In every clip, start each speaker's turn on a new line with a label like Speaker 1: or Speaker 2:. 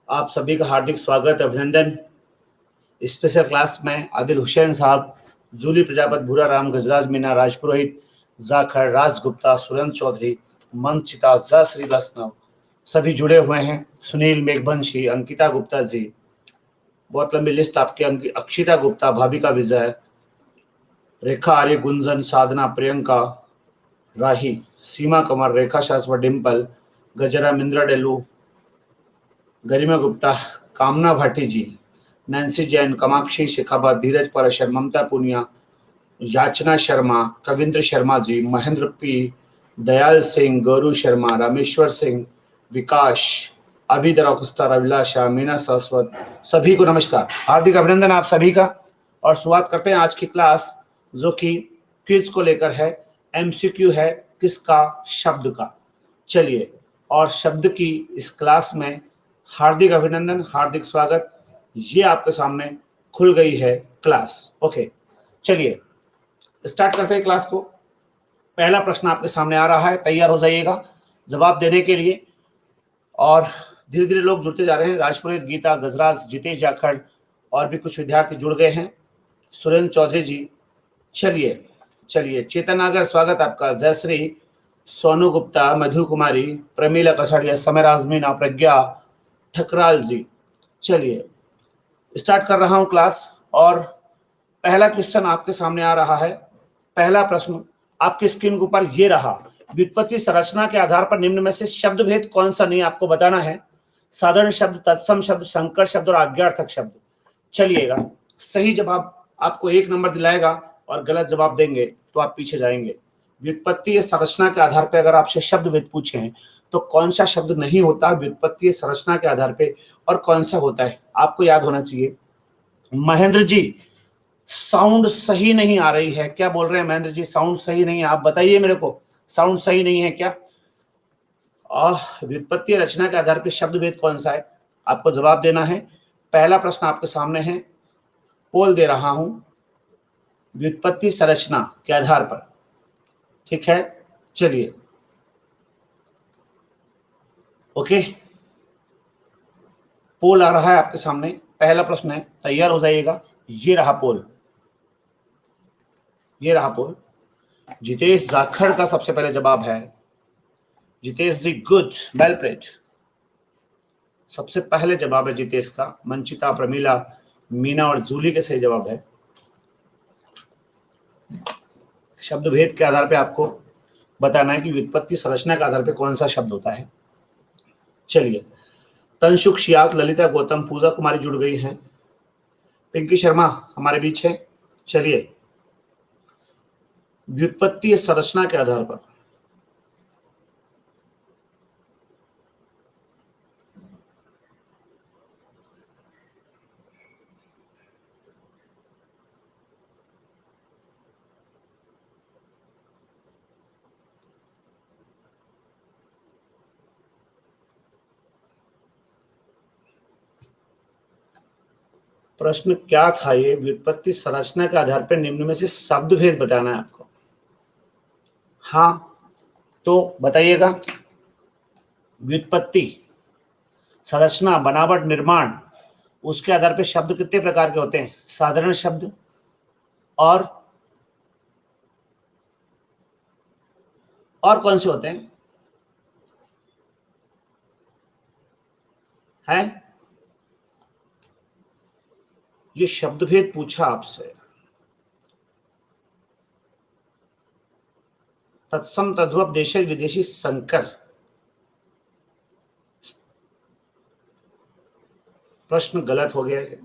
Speaker 1: आप सभी का हार्दिक स्वागत, अभिनंदन। स्पेशल क्लास में आदिल हुसैन साहब, जूली प्रजापत, भूरा राम, गजराज मीना, राजपुरोहित, जाखड़, राज गुप्ता, सुरेंद्र चौधरी, मंचिता, जा श्री वैष्णव सभी जुड़े हुए हैं। सुनील मेघवंशी, अंकिता गुप्ता जी, बहुत लंबी लिस्ट आपकी। अक्षिता गुप्ता, भाविका विजय, रेखा आर्य, गुंजन, साधना, प्रियंका, राही, सीमा कमर, रेखा शाश्वत, डिम्पल, गजरा, मिंद्रा डेलू, गरिमा गुप्ता, कामना भाटी जी, नैन्सी जैन, कामाक्षी शेखावत, धीरज पाराशर, ममता पुनिया, याचना शर्मा, कविंद्र शर्मा जी, महेंद्र पी, दयाल सिंह, गौरू शर्मा, रामेश्वर सिंह, विकास, अविदर अकुस्ता, अभिलाषा, मीना सरस्वत, सभी को नमस्कार, हार्दिक अभिनंदन आप सभी का। और शुरुआत करते हैं आज की क्लास, जो कि क्विज को लेकर है। एमसीक्यू है, किसका? शब्द का। चलिए, और शब्द की इस क्लास में हार्दिक अभिनंदन, हार्दिक स्वागत। ये आपके सामने खुल गई है क्लास। ओके, चलिए स्टार्ट करते हैं क्लास को। पहला प्रश्न आपके सामने आ रहा है, तैयार हो जाइएगा जवाब देने के लिए। और धीरे धीरे लोग जुड़ते जा रहे हैं। राजपुरोहित, गीता, गजराज, जितेश जाखड़ और भी कुछ विद्यार्थी जुड़ गए हैं। सुरेंद्र चौधरी जी, चलिए चलिए। चेतन नागर, स्वागत आपका। जयश्री, सोनू गुप्ता, मधु कुमारी, प्रमीला कसाड़िया, समय राजमीना, प्रज्ञा ठकराल जी। चलिए स्टार्ट कर रहा हूं क्लास। और पहला क्वेश्चन आपके सामने आ रहा है। पहला प्रश्न आपकी स्क्रीन के ऊपर ये रहा। व्युत्पत्ति संरचना के आधार पर निम्न में से शब्द भेद कौन सा नहीं आपको बताना है। साधारण शब्द, तत्सम शब्द, संकर शब्द और आज्ञार्थक शब्द। चलिएगा, सही जवाब आपको 1 नंबर दिलाएगा और गलत जवाब देंगे तो आप पीछे जाएंगे। व्युत्पत्ति संरचना के आधार पर अगर आपसे शब्द भेद पूछे तो कौन सा शब्द नहीं होता व्युत्पत्ति संरचना के आधार पे और कौन सा होता है, आपको याद होना चाहिए। महेंद्र जी, साउंड सही नहीं आ रही है। क्या बोल रहे हैं महेंद्र जी? साउंड सही नहीं है, आप बताइए मेरे को, साउंड सही नहीं है क्या? व्युत्पत्ति रचना के आधार पर शब्द भेद कौन सा है, आपको जवाब देना है। पहला प्रश्न आपके सामने है, पोल दे रहा हूं, व्युत्पत्ति संरचना के आधार पर। ठीक है, चलिए ओके, पोल आ रहा है आपके सामने। पहला प्रश्न है, तैयार हो जाइएगा। ये रहा पोल, ये रहा पोल। जितेश जाखड़ का सबसे पहले जवाब है। जितेश जी, गुड, वेल प्लेड। सबसे पहले जवाब है जितेश का। मंचिता, प्रमीला, मीना और जूली के सही जवाब है। शब्द भेद के आधार पे आपको बताना है कि व्युत्पत्ति संरचना के आधार पे कौन सा शब्द होता है। चलिए, तनसुख शियाक, ललिता गौतम, पूजा कुमारी जुड़ गई हैं, पिंकी शर्मा हमारे बीच है। चलिए, व्युत्पत्ति संरचना के आधार पर प्रश्न क्या था? ये व्युत्पत्ति संरचना के आधार पर निम्न में से शब्द भेद बताना है आपको। हाँ, तो बताइएगा। व्युत्पत्ति संरचना, बनावट, निर्माण, उसके आधार पर शब्द कितने प्रकार के होते हैं? साधारण शब्द और कौन से होते हैं? हैं? ये शब्द भेद पूछा आपसे। तत्सम, तद्भव, देशी, विदेशी, संकर। प्रश्न गलत हो गया है।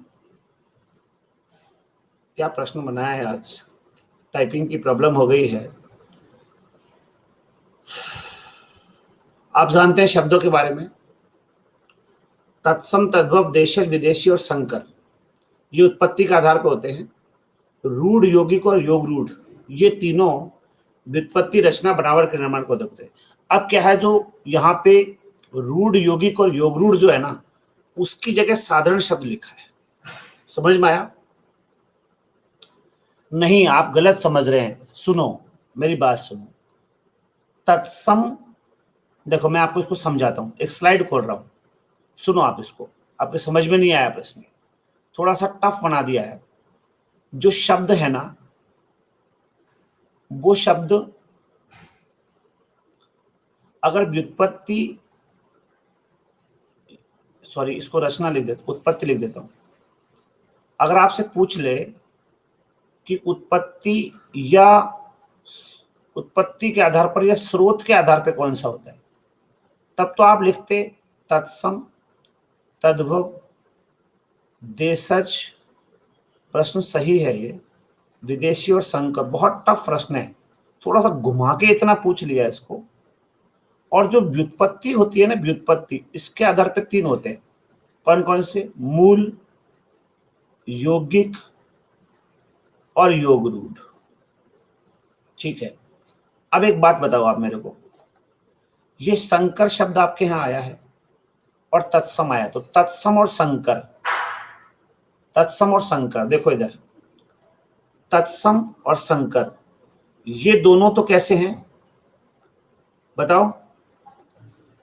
Speaker 1: क्या प्रश्न बनाया है आज? टाइपिंग की प्रॉब्लम हो गई है। आप जानते हैं शब्दों के बारे में, तत्सम, तद्भव, देशज, विदेशी और संकर, ये उत्पत्ति के आधार पर होते हैं। रूढ़, यौगिक और योग रूढ़, ये तीनों व्युत्पत्ति, रचना, बनावट के निर्माण को देखते हैं। अब क्या है, जो यहाँ पे रूढ़, यौगिक और योग रूढ़ जो है ना, उसकी जगह साधारण शब्द लिखा है। समझ में आया? नहीं, आप गलत समझ रहे हैं। सुनो, मेरी बात सुनो। तत्सम, देखो मैं आपको इसको समझाता हूं, एक स्लाइड खोल रहा हूं, सुनो आप इसको, आपके समझ में नहीं आया प्रश्न, थोड़ा सा टफ बना दिया है। जो शब्द है ना, वो शब्द अगर व्युत्पत्ति, सॉरी इसको रचना लिख देता, उत्पत्ति लिख देता हूं। अगर आपसे पूछ ले कि उत्पत्ति या उत्पत्ति के आधार पर या स्रोत के आधार पर कौन सा होता है, तब तो आप लिखते तत्सम, तद्भव, देशज। प्रश्न सही है ये, विदेशी और संकर। बहुत टफ प्रश्न है, थोड़ा सा घुमा के इतना पूछ लिया इसको। और जो व्युत्पत्ति होती है ना, व्युत्पत्ति, इसके आधार पर 3 होते हैं। कौन कौन से? मूल, यौगिक और योग रूढ़। ठीक है, अब एक बात बताओ आप मेरे को, ये संकर शब्द आपके यहां आया है और तत्सम आया, तो तत्सम और संकर, तत्सम और संकर, देखो इधर, तत्सम और संकर, ये दोनों तो कैसे हैं बताओ?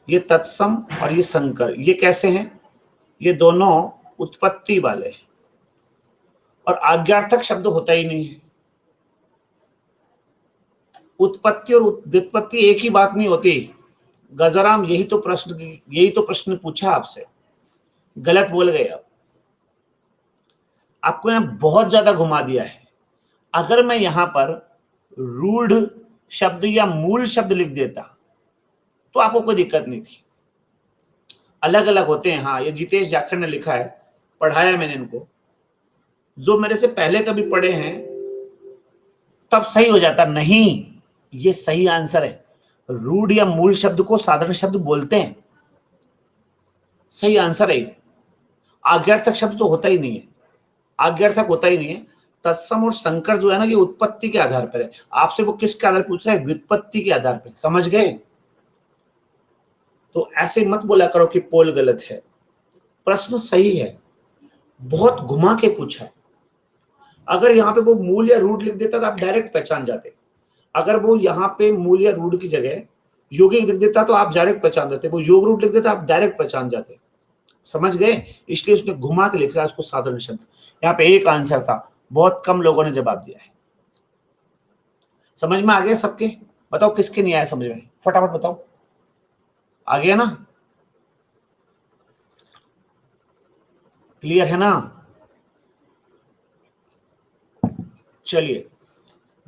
Speaker 1: ये तत्सम और ये संकर, ये कैसे हैं? ये दोनों उत्पत्ति वाले हैं, और आज्ञार्थक शब्द होता ही नहीं है। उत्पत्ति और व्युत्पत्ति एक ही बात नहीं होती। गजराम, यही तो प्रश्न पूछा आपसे, गलत बोल गए आप। आपको यहां बहुत ज्यादा घुमा दिया है। अगर मैं यहां पर रूढ़ शब्द या मूल शब्द लिख देता तो आपको कोई दिक्कत नहीं थी। अलग अलग होते हैं। हाँ, ये जितेश जाखड़ ने लिखा है, पढ़ाया मैंने इनको, जो मेरे से पहले कभी पढ़े हैं तब सही हो जाता। नहीं, ये सही आंसर है। रूढ़ या मूल शब्द को साधारण शब्द बोलते हैं, सही आंसर है ये। आज्ञार्थक शब्द तो होता ही नहीं है, आज्ञार्थक होता ही नहीं है। तत्सम और संकर जो है ना, ये उत्पत्ति के आधार पर है। आपसे वो किसके आधार पर पूछ रहा है? व्युत्पत्ति के आधार पर। समझ गए? तो ऐसे मत बोला करो कि पोल गलत है, प्रश्न सही है, बहुत घुमा के पूछा है। अगर यहाँ पे वो मूल या रूढ़ लिख देता तो आप डायरेक्ट पहचान जाते। अगर वो यहाँ पे मूल या रूढ़ की जगह यौगिक लिख देता तो आप डायरेक्ट पहचान जाते। वो योग रूढ़ लिख देता आप डायरेक्ट पहचान जाते। समझ गए? इसलिए उसने घुमा के लिख रहा है उसको साधारण शब्द। यहाँ पे एक आंसर था, बहुत कम लोगों ने जवाब दिया है। समझ में आ गया सबके? बताओ किसके नहीं आया समझ में, फटाफट बताओ। आ गया ना? क्लियर है ना? चलिए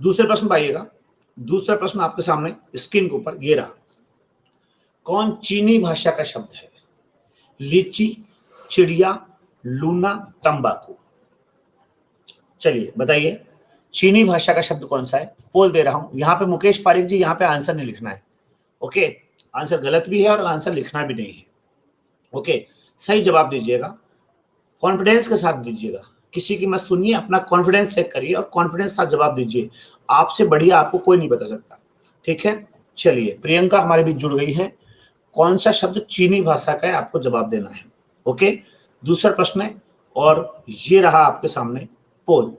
Speaker 1: दूसरे प्रश्न पर आइएगा। दूसरा प्रश्न आपके सामने स्क्रीन के ऊपर ये रहा। कौन चीनी भाषा का शब्द है? लीची, चिड़िया, लूना, तंबाकू। चलिए बताइए, चीनी भाषा का शब्द कौन सा है? पोल दे रहा हूं। यहां पे मुकेश पारिक जी, यहां पे आंसर नहीं लिखना है। ओके, आंसर गलत भी है और आंसर लिखना भी नहीं है। ओके, सही जवाब दीजिएगा, कॉन्फिडेंस के साथ दीजिएगा। किसी की मत सुनिए, अपना कॉन्फिडेंस चेक करिए और कॉन्फिडेंस के साथ जवाब दीजिए। आपसे बढ़िया आपको कोई नहीं बता सकता। ठीक है, चलिए प्रियंका हमारे बीच जुड़ गई है। कौन सा शब्द चीनी भाषा का है, आपको जवाब देना है। ओके, दूसरा प्रश्न है और ये रहा आपके सामने पोल।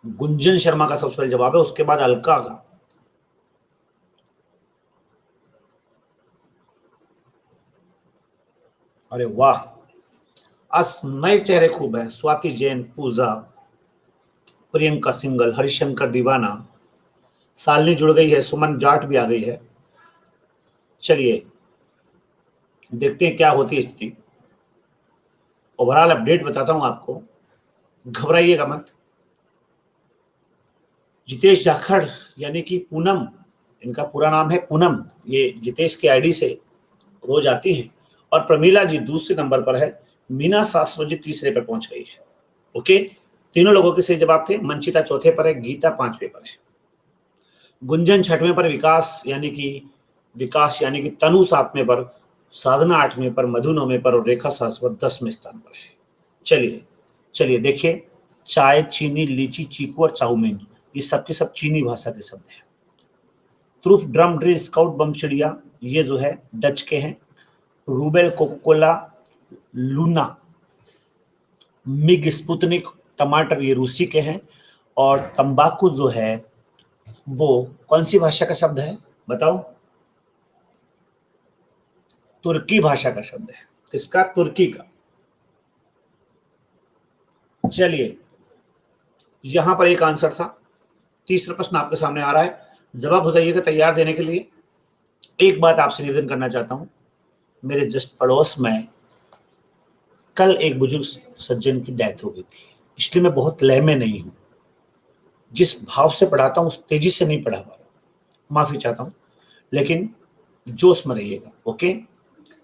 Speaker 1: गुंजन शर्मा का सबसे पहले जवाब है, उसके बाद अलका का। अरे वाह, आज नए चेहरे खूब हैं। स्वाति जैन, पूजा, प्रियंका सिंगल, हरिशंकर दीवाना, सालनी जुड़ गई है, सुमन जाट भी आ गई है। चलिए देखते हैं क्या होती है स्थिति। ओवरऑल अपडेट बताता हूं आपको, घबराइएगा मत। जितेश जाखड़ यानी कि पूनम, इनका पूरा नाम है पूनम, ये जितेश की आईडी से रोज आती हैं। और प्रमीला जी दूसरे नंबर पर है, मीना शास्त्री जी तीसरे पर पहुंच गई है। ओके, तीनों लोगों के सही जवाब थे। मंचिता चौथे पर है, गीता पांचवें पर है, गुंजन छठवें पर, विकास यानी कि तनु सातवें पर, साधना आठवें पर, मधु नौवें पर और रेखा शाश्वत 10वें स्थान पर है। चलिए चलिए देखिए, चाय, चीनी, लीची, चीकू और चाउमीन, ये सब के सब चीनी भाषा के शब्द हैं। ट्रूफ, ड्रम, ड्री, स्काउट, बम, चिड़िया, ये जो है डच के हैं। Rubel, Coca Cola, Luna, MiG, Sputnik, टमाटर, ये रूसी के हैं। और तंबाकू जो है वो कौन सी भाषा का शब्द है बताओ? तुर्की भाषा का शब्द है। किसका? तुर्की का। चलिए, यहां पर एक आंसर था। तीसरा प्रश्न आपके सामने आ रहा है, जवाब हो जाइएगा तैयार देने के लिए। एक बात आपसे निवेदन करना चाहता हूं, मेरे जस्ट पड़ोस में कल एक बुजुर्ग सज्जन की डेथ हो गई थी, इसलिए मैं बहुत लय में नहीं हूं। जिस भाव से पढ़ाता हूं उस तेजी से नहीं पढ़ा पा रहा, माफी चाहता हूं, लेकिन जोश में रहिएगा। ओके,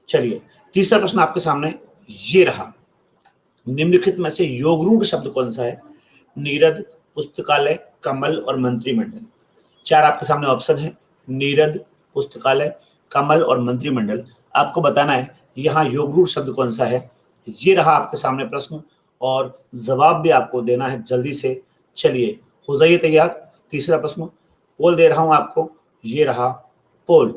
Speaker 1: चलिए, तीसरा प्रश्न आपके सामने ये रहा, निम्नलिखित में से योगरूढ़ शब्द कौन सा है? नीरद, पुस्तकालय, कमल और मंत्रिमंडल। चार आपके सामने ऑप्शन है, नीरद, पुस्तकालय, कमल और मंत्रिमंडल। आपको बताना है यहाँ योगरूढ़ शब्द कौन सा है। ये रहा आपके सामने प्रश्न, और जवाब भी आपको देना है जल्दी से। चलिए, हो जाइए तैयार। तीसरा प्रश्न पोल दे रहा हूं आपको, ये रहा पोल।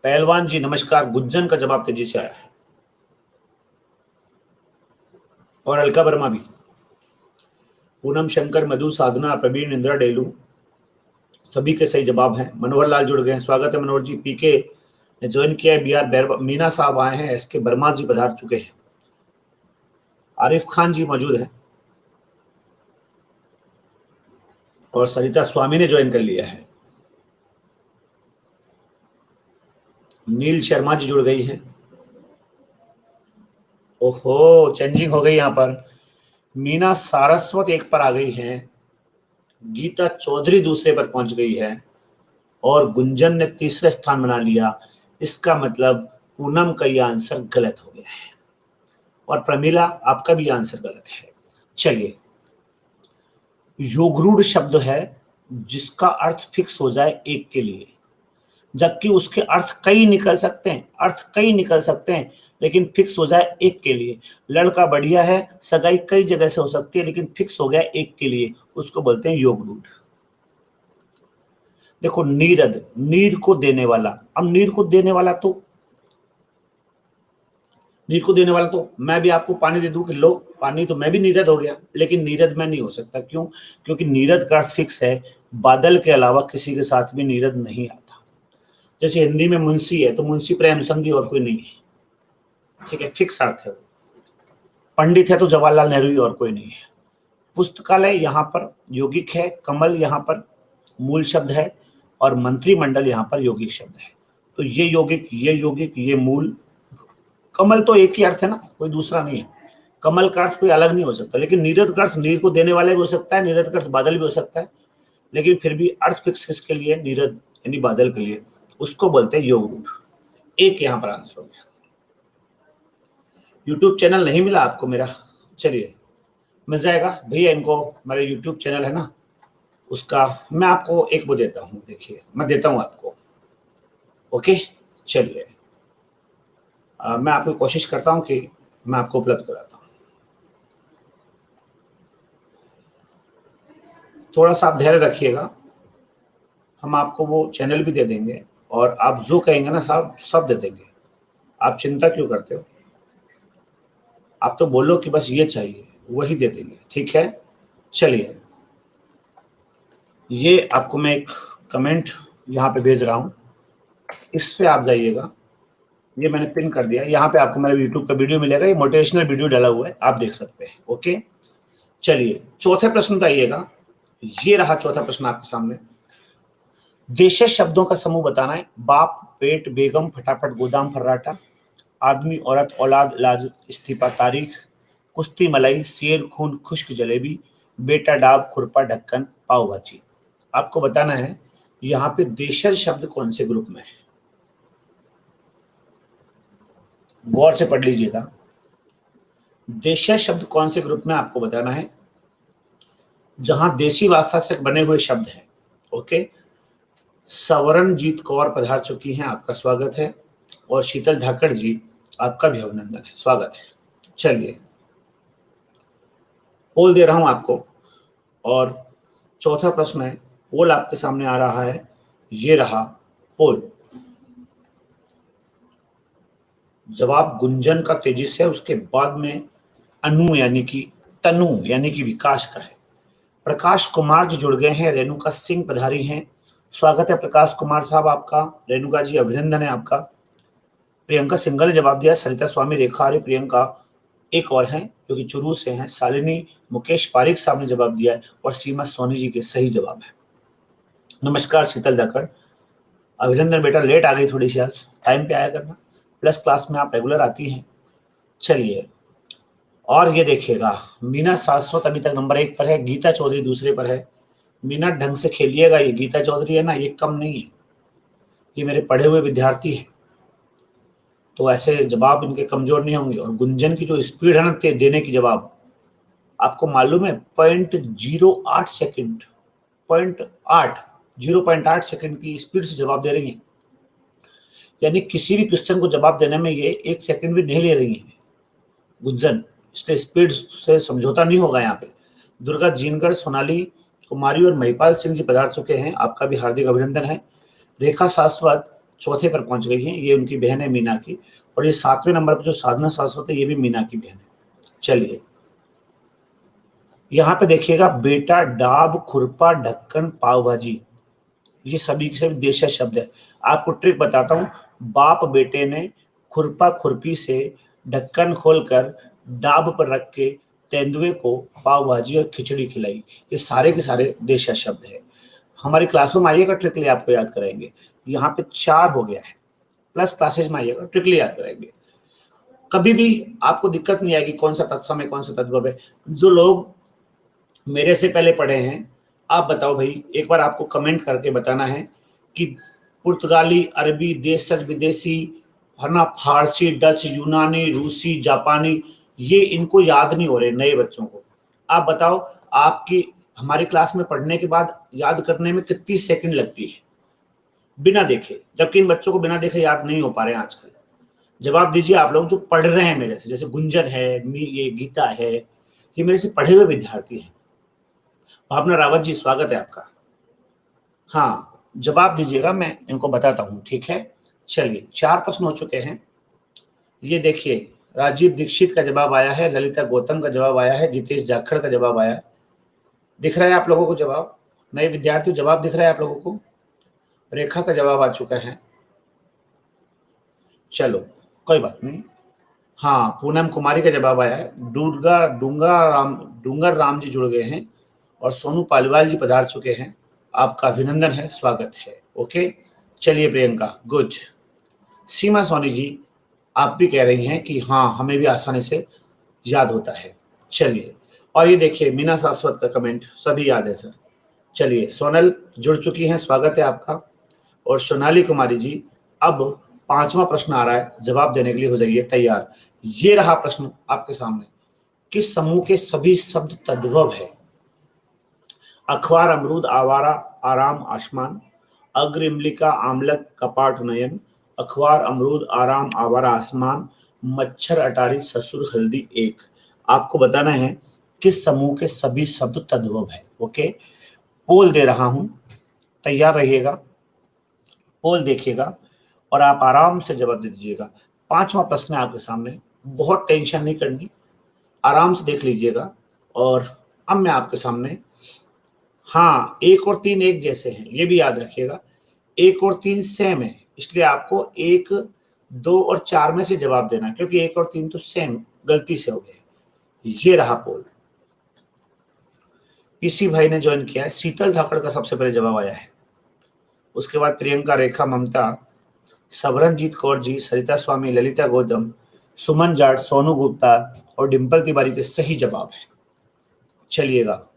Speaker 1: पहलवान जी नमस्कार, गुंजन का जवाब तेजी से आया है, और अलका वर्मा भी। पूनम शंकर, मधु, साधना, प्रवीण, इंदिरा डेलू, सभी के सही जवाब हैं। मनोहर लाल जुड़ गए हैं, स्वागत है मनोहर जी। पीके ने ज्वाइन किया है, बी आर मीना साहब आए हैं, एस के वर्मा जी पधार चुके हैं, आरिफ खान जी मौजूद हैं, और सरिता स्वामी ने ज्वाइन कर लिया है। नील शर्मा जी जुड़ गई हैं। ओहो, चेंजिंग हो गई यहाँ पर। मीना सारस्वत एक पर आ गई हैं, गीता चौधरी दूसरे पर पहुंच गई है, और गुंजन ने तीसरा स्थान बना लिया। इसका मतलब पूनम का यह आंसर गलत हो गया है, और प्रमीला आपका भी आंसर गलत है। चलिए, योगरूढ़ शब्द है जिसका अर्थ फिक्स हो जाए एक के लिए, जबकि उसके अर्थ कई निकल सकते हैं, अर्थ कई निकल सकते हैं, लेकिन फिक्स हो जाए एक के लिए। लड़का बढ़िया है, सगाई कई जगह से हो सकती है, लेकिन फिक्स हो गया एक के लिए, उसको बोलते हैं योगरूढ़। देखो, नीरद, नीर को देने वाला। अब नीर को देने वाला तो मैं भी आपको पानी दे दूं कि लो पानी, तो मैं भी नीरद हो गया, लेकिन नीरद मैं नहीं हो सकता। क्यों? क्योंकि नीरद का अर्थ फिक्स है, बादल के अलावा किसी के साथ भी नीरद नहीं आता। जैसे हिंदी में मुंशी है तो मुंशी प्रेम संगी और कोई नहीं है, ठीक है, फिक्स अर्थ है। पंडित है तो जवाहरलाल नेहरू ही और कोई नहीं है। पुस्तकालय यहाँ पर यौगिक है, कमल यहाँ पर मूल शब्द है, और मंत्रिमंडल यहाँ पर यौगिक शब्द है। तो ये यौगिक, ये मूल। कमल तो एक ही अर्थ है ना, कोई दूसरा नहीं है। कमल का अर्थ कोई अलग नहीं हो सकता, लेकिन नीरद का अर्थ नीर को देने वाला भी हो सकता है, नीरद का अर्थ बादल भी हो सकता है, लेकिन फिर भी अर्थ फिक्स किसके लिए? नीरद यानी बादल के लिए, उसको बोलते हैं योगरूढ़। एक यहाँ पर आंसर हो गया। यूट्यूब चैनल नहीं मिला आपको मेरा? चलिए, मिल जाएगा भैया, इनको मेरा यूट्यूब चैनल है ना, उसका मैं आपको एक वो देता हूँ, देखिए मैं देता हूँ आपको। ओके, चलिए, मैं आपको कोशिश करता हूँ कि मैं आपको उपलब्ध कराता हूँ। थोड़ा सा आप धैर्य रखिएगा, हम आपको वो चैनल भी दे देंगे, और आप जो कहेंगे ना साहब सब दे देंगे। आप चिंता क्यों करते हो? आप तो बोलो कि बस ये चाहिए, वही दे देंगे, ठीक है। चलिए, ये आपको मैं एक कमेंट यहाँ पे भेज रहा हूँ, इस पे आप जाइएगा, ये मैंने पिन कर दिया। यहाँ पे आपको मेरा यूट्यूब का वीडियो मिलेगा, ये मोटिवेशनल वीडियो डाला हुआ है, आप देख सकते हैं। ओके, चलिए, चौथे प्रश्न पे आइएगा। ये रहा चौथा प्रश्न आपके सामने। देशज शब्दों का समूह बताना है। बाप, पेट, बेगम, फटाफट, गोदाम, फर्राटा, आदमी, औरत, औलाद, इलाज, इस्तीफा, तारीख, कुश्ती, मलाई, शेर, खून, खुश्क जलेबी, बेटा, डाब, खुरपा, ढक्कन, पाव भाजी। आपको बताना है यहाँ पे देशज शब्द कौन से ग्रुप में है। गौर से पढ़ लीजिएगा, देशज शब्द कौन से ग्रुप में, आपको बताना है। जहां देसी भाषा से बने हुए शब्द हैं। ओके, सवरणजीत कौर पधार चुकी हैं, आपका स्वागत है, और शीतल धाकड़ जी आपका भी अभिनंदन है, स्वागत है। चलिए, पोल दे रहा हूं आपको, और चौथा प्रश्न है, पोल आपके सामने आ रहा है, ये रहा पोल। जवाब गुंजन का तेजी से, उसके बाद में अनु यानी कि तनु यानी कि विकास का है। प्रकाश कुमार जी जुड़ गए हैं, रेणुका सिंह पधारी हैं, स्वागत है प्रकाश कुमार साहब आपका। रेणुका जी अभिनंदन है आपका। प्रियंका सिंघल ने जवाब दिया, सरिता स्वामी, रेखा आर्य, प्रियंका एक और हैं जो कि चुरू से हैं, शालिनी, मुकेश पारिक साहब ने जवाब दिया है और सीमा सोनी जी के सही जवाब है। नमस्कार शीतल धाकड़, अभिनंदन बेटा, लेट आ गई थोड़ी सी, आज टाइम पे आया करना, प्लस क्लास में आप रेगुलर आती हैं। चलिए, और ये देखिएगा, मीना सारस्वत अभी तक नंबर 1 पर है, गीता चौधरी दूसरे पर है। मीना ढंग से खेलिएगा, ये गीता चौधरी है ना, ये कम नहीं है, ये मेरे पढ़े हुए विद्यार्थी हैं, तो ऐसे जवाब इनके कमजोर नहीं होंगे। और गुंजन की जो स्पीड है ना देने की जवाब, आपको मालूम है 0.08 सेकंड, 0.8 सेकंड की स्पीड से जवाब दे रही है, यानी किसी भी क्वेश्चन को जवाब देने में ये 1 सेकंड भी नहीं ले रही है गुंजन, इसलिए स्पीड से समझौता नहीं होगा यहाँ पे। दुर्गा जीनगढ़, सोनाली कुमारी और महिपाल सिंह जी पधार चुके हैं, आपका भी हार्दिक अभिनंदन है। रेखा सारस्वत चौथे पर पहुंच गई है, ये उनकी बहन है मीना की, और ये 7वें नंबर पर जो साधना सारस्वत है ये भी मीना की बहन है। चलिए, यहाँ पे देखिएगा, बेटा, डाब, खुरपा, ढक्कन, पाव भाजी, ये सभी के सभी देशज शब्द है। आपको ट्रिक बताता हूँ, बाप बेटे ने खुरपा खुरपी से ढक्कन खोलकर डाब पर रख के तेंदुए को पाव भाजी और खिचड़ी खिलाई, ये सारे के सारे देशज शब्द है। हमारी क्लासों में आइएगा, ट्रिकली आपको याद कराएंगे। यहाँ पे 4 हो गया है, प्लस क्लासेज में आइएगा, ट्रिकली याद कराएंगे। कभी भी आपको दिक्कत नहीं आएगी कौन सा तत्सम है कौन सा तद्भव है। जो लोग मेरे से पहले पढ़े हैं, आप बताओ भाई, एक बार आपको कमेंट करके बताना है कि पुर्तगाली, अरबी, देशज विदेशी, है ना, फारसी, डच, यूनानी, रूसी, जापानी, ये इनको याद नहीं हो रहे नए बच्चों को। आप बताओ, आपकी हमारी क्लास में पढ़ने के बाद याद करने में कितनी सेकंड लगती है बिना देखे, जबकि इन बच्चों को बिना देखे याद नहीं हो पा रहे हैं आजकल। जवाब दीजिए आप लोग जो पढ़ रहे हैं मेरे से, जैसे गुंजन है, ये गीता है, ये मेरे से पढ़े हुए विद्यार्थी हैं। भावना रावत जी, स्वागत है आपका। हाँ, जवाब दीजिएगा, मैं इनको बताता हूँ, ठीक है। चलिए, 4 प्रश्न हो चुके हैं। ये देखिए, राजीव दीक्षित का जवाब आया है, ललिता गौतम का जवाब आया है, जितेश जाखड़ का जवाब आया है। दिख रहा है आप लोगों को जवाब? नए विद्यार्थी जवाब दिख रहा है आप लोगों को? रेखा का जवाब आ चुका है, चलो कोई बात नहीं। हाँ, पूनम कुमारी का जवाब आया है, डूंगर राम जी जुड़ गए हैं, और सोनू पालीवाल जी पधार चुके हैं, आपका अभिनंदन है, स्वागत है। ओके, चलिए प्रियंका, गुड। सीमा सोनी जी, आप भी कह रही हैं कि हाँ, हमें भी आसानी से याद होता है। चलिए, और ये देखिए, मीना सारस्वत का कमेंट सभी याद है सर। चलिए, सोनल जुड़ चुकी हैं, स्वागत है आपका। और सोनाली कुमारी जी, अब 5वां प्रश्न आ रहा है, जवाब देने के लिए हो जाइए तैयार। ये रहा प्रश्न आपके सामने, किस समूह के सभी शब्द तद्भव है? अखबार, अमरूद, आवारा, आराम, आसमान, अग्र, इमलिका, आमलक, कपाट, नयन, अखबार, अमरूद, आराम, आवारा, आसमान, मच्छर, अटारी, ससुर, हल्दी, एक। आपको बताना है किस समूह के सभी शब्द तद्भव है। ओके, पोल दे रहा हूं, तैयार रहिएगा, पोल देखिएगा और आप आराम से जवाब दे दीजिएगा। 5वां प्रश्न है आपके सामने, बहुत टेंशन नहीं करनी, आराम से देख लीजिएगा। और अब मैं आपके सामने, हाँ, 1 और 3 एक जैसे हैं, ये भी याद रखिएगा, 1 और 3 सेम है, इसलिए आपको 1, 2 और 4 में से जवाब देना, क्योंकि 1 और 3 तो सेम गलती से हो गए। ये रहा पोल। पीसी भाई ने ज्वाइन किया है, शीतल धाकड़ का सबसे पहले जवाब आया है, उसके बाद प्रियंका, रेखा, ममता, सबरनजीत कौर जी, सरिता स्वामी, ललिता गौतम, सुमन जाट, सोनू गुप्ता और डिम्पल तिवारी के सही जवाब है। चलिएगा,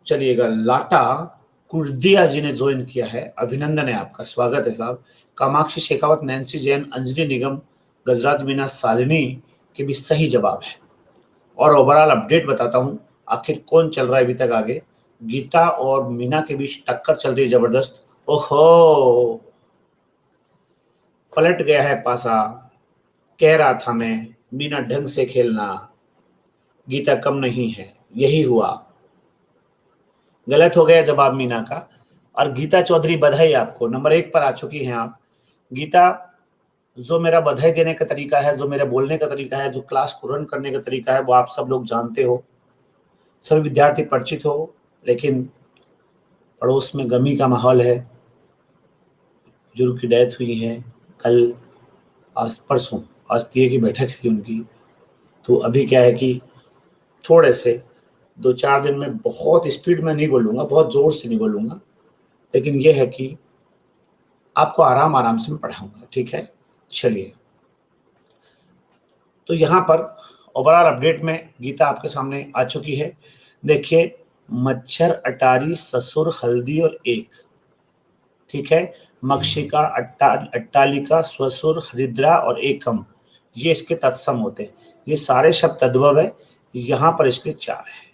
Speaker 1: चलिएगा, लाटा कुर्दिया जी ने ज्वाइन किया है, अभिनंदन है आपका, स्वागत है साहब। कामाक्षी शेखावत, नैन्सी जैन, अंजलि निगम, गजराज मीना, शालिनी के भी सही जवाब है। और ओवरऑल अपडेट बताता हूं, आखिर कौन चल रहा है अभी तक आगे। गीता और मीना के बीच टक्कर चल रही है जबरदस्त। ओहो, पलट गया है पासा, कह रहा था मैं, मीना ढंग से खेलना, गीता कम नहीं है, यही हुआ। गलत हो गया जवाब मीना का। और गीता चौधरी, बधाई आपको, नंबर 1 पर आ चुकी हैं आप। गीता, जो मेरा बधाई देने का तरीका है, जो मेरा बोलने का तरीका है, जो क्लास को रन करने का तरीका है, वो आप सब लोग जानते हो, सभी विद्यार्थी परिचित हो, लेकिन पड़ोस में गमी का माहौल है, बुजुर्ग की डेथ हुई है कल, आज परसों आज टीए की बैठक थी उनकी, तो अभी क्या है कि थोड़े से 2-4 दिन में बहुत स्पीड में नहीं बोलूँगा, बहुत ज़ोर से नहीं बोलूँगा, लेकिन ये है कि आपको आराम-आराम से मैं पढ़ाऊँगा, ठीक है? चलिए, तो यहाँ पर ओवरऑल अपडेट में गीता आपके सामने आ चुकी है। देखिए, मच्छर, अटारी, ससुर, हल्दी और एक, ठीक है? मक्षिका, अट्टालिका, स्वसुर, हरिद्रा और एकम, ये इसके तत्सम होते हैं। ये सारे शब्द तद्भव है, यहाँ पर इसके 4 हैं।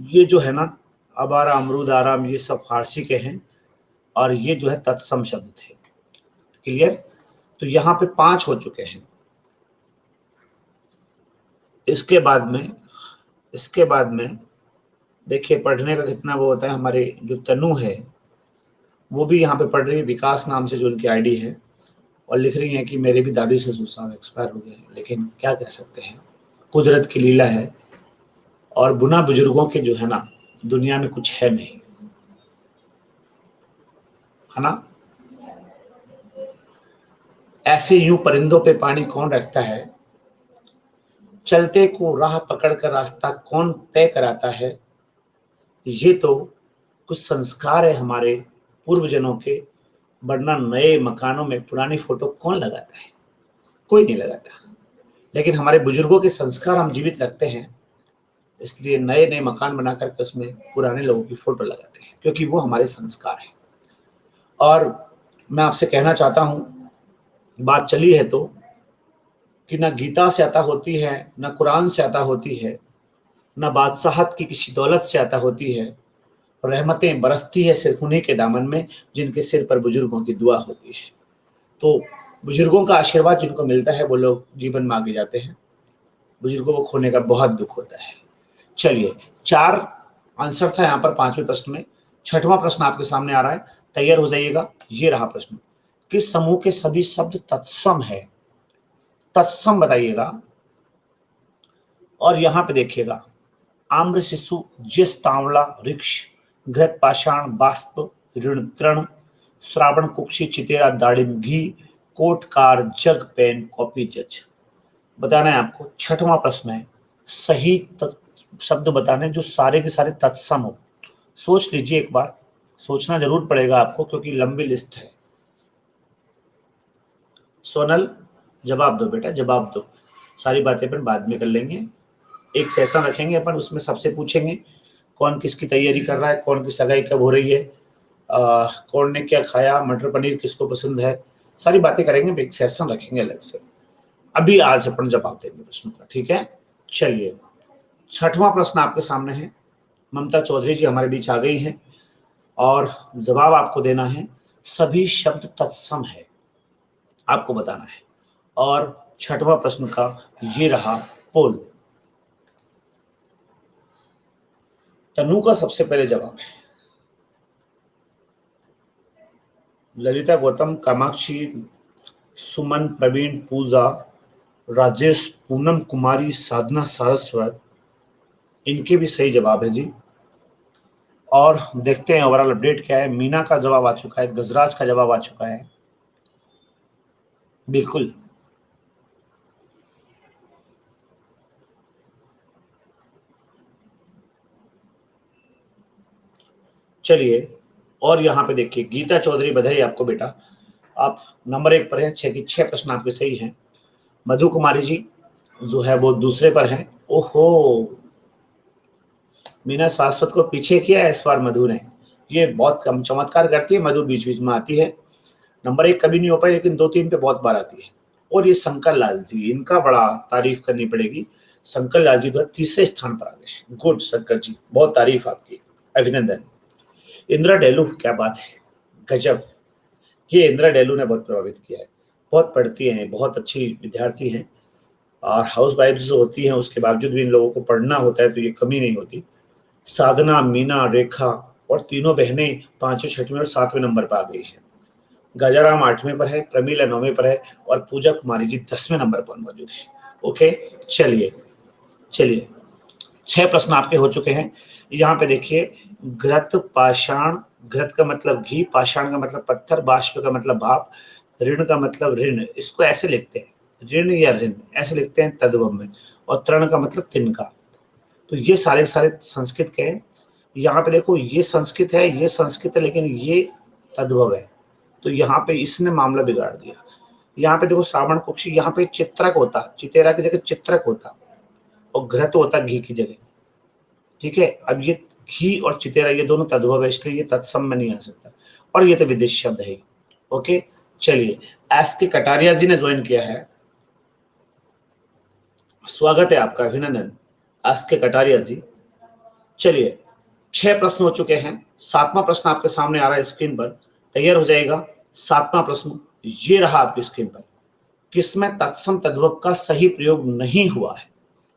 Speaker 1: ये जो है ना, अबारा, अमरूद, आराम, ये सब फारसी के हैं और ये जो है तत्सम शब्द थे। क्लियर? तो यहाँ पे 5 हो चुके हैं। इसके बाद में देखिए पढ़ने का कितना वो होता है। हमारे जो तनु है वो भी यहाँ पे पढ़ रही है, विकास नाम से जो उनकी आईडी है, और लिख रही हैं कि मेरे भी दादी ससुर साहब एक्सपायर हो गए हैं, लेकिन क्या कह सकते हैं, कुदरत की लीला है। और बुना बुजुर्गों के जो है ना, दुनिया में कुछ है नहीं, है ना? ऐसे यूं परिंदों पे पानी कौन रखता है, चलते को राह पकड़कर रास्ता कौन तय कराता है। ये तो कुछ संस्कार है हमारे पूर्वजनों के, वरना नए मकानों में पुरानी फोटो कौन लगाता है? कोई नहीं लगाता। लेकिन हमारे बुजुर्गों के संस्कार हम जीवित रखते हैं, इसलिए नए नए मकान बना करके उसमें पुराने लोगों की फोटो लगाते हैं, क्योंकि वो हमारे संस्कार हैं। और मैं आपसे कहना चाहता हूँ, बात चली है तो, कि ना गीता से अता होती है, ना कुरान से अता होती है, ना बादशाहत की किसी दौलत से अता होती है। रहमतें बरसती है सिर्फ उन्हीं के दामन में जिनके सिर पर बुजुर्गों की दुआ होती है। तो बुजुर्गों का आशीर्वाद जिनको मिलता है वो लोग जीवन में आगे जाते हैं, बुजुर्गों को खोने का बहुत दुख होता है। चलिए, 4 आंसर था यहाँ पर 5वें प्रश्न में। 6वां प्रश्न आपके सामने आ रहा है, तैयार हो जाइएगा। ये रहा प्रश्न, किस समूह के सभी शब्द तत्सम है? तत्सम बताइएगा। और यहाँ पे देखिएगा, आम्र, शिशु, जिस, तांवला, वृक्ष, घृत, पाषाण, बाष्प, ऋण, तृण, श्रावण, कुक्षी, चितेरा, दाड़िम, घी, कोटकार, जग, पेन, कॉपी, जज। बताना है आपको। 6वां प्रश्न है, सही शब्द बताने जो सारे के सारे तत्सम हो। सोच लीजिए एक बार, सोचना जरूर पड़ेगा आपको क्योंकि लंबी लिस्ट है। सोनल, जवाब दो बेटा, जवाब दो। सारी बातें अपन बाद में कर लेंगे। एक सेशन रखेंगे अपन, उसमें सबसे पूछेंगे कौन किसकी तैयारी कर रहा है, कौन की सगाई कब हो रही है, कौन ने क्या खाया, मटर पनीर किसको पसंद है, सारी बातें करेंगे। एक सेशन रखेंगे अलग से। अभी आज अपन जवाब देंगे प्रश्नों का, ठीक है? चलिए, 6वां प्रश्न आपके सामने है। ममता चौधरी जी हमारे बीच आ गई हैं और जवाब आपको देना है। सभी शब्द तत्सम है, आपको बताना है। और 6वां प्रश्न का ये रहा पोल। तनु का सबसे पहले जवाब है। ललिता, गौतम, कामाक्षी, सुमन, प्रवीण, पूजा, राजेश, पूनम कुमारी, साधना, सारस्वत, इनके भी सही जवाब है जी। और देखते हैं ओवरऑल अपडेट क्या है। मीना का जवाब आ चुका है, गजराज का जवाब आ चुका है। बिल्कुल, चलिए। और यहाँ पे देखिए, गीता चौधरी, बधाई आपको बेटा, आप नंबर 1 पर हैं। 6 की 6 प्रश्न आपके सही हैं। मधु कुमारी जी जो है वो दूसरे पर हैं। ओहो, मीना शाश्वत को पीछे किया है इस बार मधु ने। ये बहुत कम चमत्कार करती है मधु, बीच बीच में आती है। नंबर 1 कभी नहीं हो पाई, लेकिन 2-3 पे बहुत बार आती है। और ये शंकर लाल जी, इनका बड़ा तारीफ करनी पड़ेगी। शंकर लाल जी तो तीसरे स्थान पर आ गए। गुड शंकर जी, बहुत तारीफ आपकी, अभिनंदन। इंदिरा डेलू, क्या बात है, गजब। ये इंदिरा डेलू ने बहुत प्रभावित किया है। बहुत पढ़ती हैं, बहुत अच्छी विद्यार्थी हैं। और हाउस वाइफ जो होती हैं उसके बावजूद भी इन लोगों को पढ़ना होता है, तो ये कमी नहीं होती। साधना, मीना, रेखा और तीनों बहनें 5वें, 6वें और 7वें नंबर पर आ गई हैं। गजाराम 8वें पर है, प्रमीला 9वें पर है और पूजा कुमारी जी 10वें नंबर पर मौजूद है। ओके, चलिए चलिए, 6 प्रश्न आपके हो चुके हैं। यहाँ पे देखिए, घृत, पाषाण, घृत का मतलब घी, पाषाण का मतलब पत्थर, बाष्प का मतलब भाप, ऋण का मतलब ऋण, इसको ऐसे लिखते हैं, ऋण या ऋण ऐसे लिखते हैं तद्भव में, और तृण का मतलब तिनका। तो ये सारे सारे संस्कृत के हैं। यहाँ पे देखो ये संस्कृत है, ये संस्कृत है, लेकिन ये तद्भव है, तो यहाँ पे इसने मामला बिगाड़ दिया। यहाँ पे देखो श्रावण कुक्षी, यहाँ पे चित्रक होता, चितेरा की जगह चित्रक होता, और घृत होता घी की जगह। ठीक है, अब ये घी और चितेरा ये दोनों तद्भव है, इसलिए ये तत्सम में नहीं आ सकता, और ये तो विदेशी शब्द है। ओके, चलिए, एस के कटारिया जी ने ज्वाइन किया है, स्वागत है आपका, अभिनंदन एस के कटारिया जी। चलिए, 6 प्रश्न हो चुके हैं, 7वां प्रश्न आपके सामने आ रहा है स्क्रीन पर, तैयार हो जाएगा। 7वां प्रश्न ये रहा आपकी स्क्रीन पर, किसमें तत्सम तद्भव का सही प्रयोग नहीं हुआ है।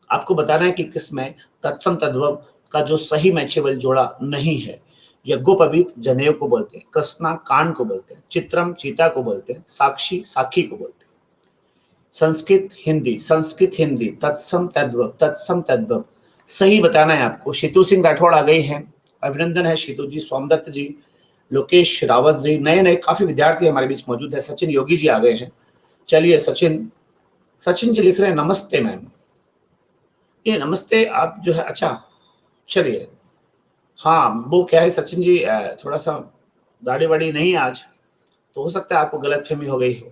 Speaker 1: आपको बताना है कि किसमें तत्सम तद्भव का जो सही मैचेबल जोड़ा नहीं है। यज्ञोपवीत जनेऊ को बोलते हैं, कृष्णा कान को बोलते हैं, चित्रम चीता को बोलते हैं, साक्षी साखी को बोलते हैं। संस्कृत हिंदी तत्सम तद्भव सही बताना है आपको। शीतू सिंह राठौड़ आ गई हैं, अभिनंदन है शीतू जी, सोमदत्त जी, लोकेश रावत जी, नए नए काफी विद्यार्थी हमारे बीच मौजूद है। सचिन योगी जी आ गए हैं। चलिए, सचिन जी लिख रहे हैं नमस्ते मैम, ये नमस्ते आप जो है, अच्छा चलिए, हाँ वो क्या है सचिन जी, थोड़ा सा दाढ़ी वाड़ी नहीं है आज, तो हो सकता है आपको गलतफहमी हो गई हो।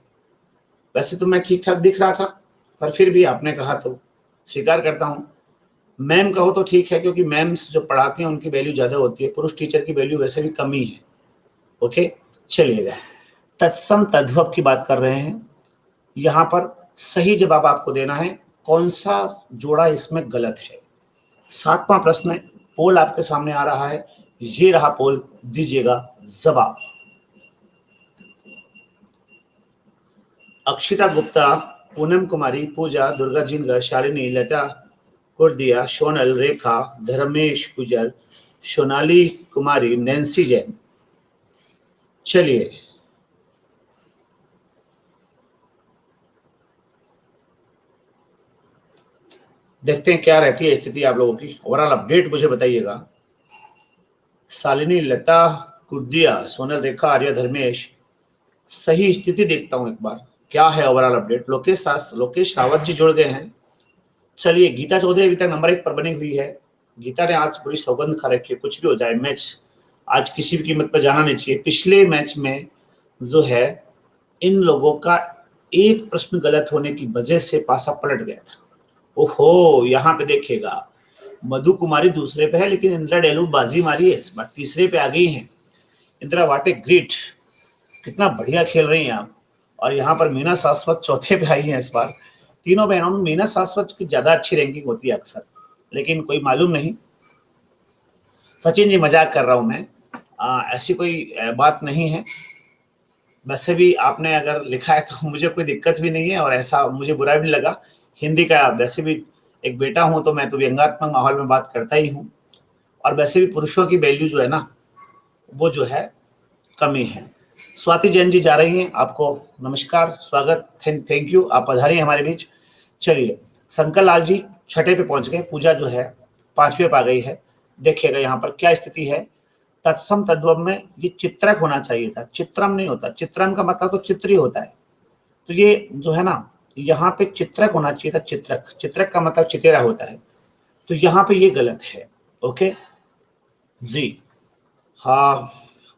Speaker 1: वैसे तो मैं ठीक ठाक दिख रहा था, पर फिर भी आपने कहा तो स्वीकार करता हूँ। मैम कहो तो ठीक है, क्योंकि मैम्स जो पढ़ाती हैं उनकी वैल्यू ज़्यादा होती है, पुरुष टीचर की वैल्यू वैसे भी कम ही है। ओके, चलिएगा, तत्सम तद्भव की बात कर रहे हैं। यहाँ पर सही जवाब आपको देना है, कौन सा जोड़ा इसमें गलत है। 7वां प्रश्न है, पोल आपके सामने आ रहा है, ये रहा पोल, दीजिएगा जवाब। अक्षिता गुप्ता, पूनम कुमारी, पूजा, दुर्गा जिनगर, शालिनी, लता कुर्दिया, सोनल, रेखा, धर्मेश गुजर, सोनाली कुमारी, नैन्सी जैन। चलिए, देखते हैं क्या रहती है स्थिति आप लोगों की, ओवरऑल अपडेट मुझे बताइएगा। शालिनी, लता कुर्दिया, सोनल, रेखा, आर्या, धर्मेश, सही स्थिति देखता हूं एक बार क्या है ओवरऑल अपडेट। लोकेश रावत जी जुड़ गए हैं। चलिए, गीता चौधरी अभी तक नंबर 1 पर बनी हुई है। गीता ने आज पूरी सौगंध खा रखी है, कुछ भी हो जाए मैच आज किसी भी कीमत पर जाना नहीं चाहिए। पिछले मैच में जो है इन लोगों का एक प्रश्न गलत होने की वजह से पासा पलट गया था। ओहो, यहाँ पे देखिएगा, मधु कुमारी दूसरे पे है, लेकिन इंदिरा डेलू बाजी मारी है, इस बार तीसरे पे आ गई हैं। इंदिरा वाट ए ग्रेट, कितना बढ़िया खेल रही हैं आप। और यहाँ पर मीना सारस्वत चौथे पे आई हैं इस बार। तीनों बहनों में मीना सारस्वत की ज्यादा अच्छी रैंकिंग होती है अक्सर, लेकिन कोई मालूम नहीं। सचिन जी मजाक कर रहा हूं मैं, ऐसी कोई बात नहीं है। वैसे भी आपने अगर लिखा है तो मुझे कोई दिक्कत भी नहीं है, और ऐसा मुझे बुरा भी नहीं लगा। हिंदी का वैसे भी एक बेटा हूं, तो मैं तो व्यंग्यात्मक माहौल में बात करता ही हूँ। और वैसे भी पुरुषों की वैल्यू जो है ना, वो जो है कमी है। स्वाति जैन जी जा रही हैं, आपको नमस्कार, स्वागत, थैंक यू, आप पधारिए हमारे बीच। चलिए, शंकर लाल जी 6ठे पे पहुंच गए, पूजा जो है 5वें पे आ गई है। देखिएगा यहाँ पर क्या स्थिति है। तत्सम तद्भव में ये चित्रक होना चाहिए था, चित्रम नहीं होता। चित्रम का मतलब तो चित्री होता है, तो ये जो है ना, यहाँ पे चित्रक होना चाहिए था, चित्रक। चित्रक का मतलब चितेरा होता है, तो यहाँ पे ये गलत है। ओके जी, हाँ,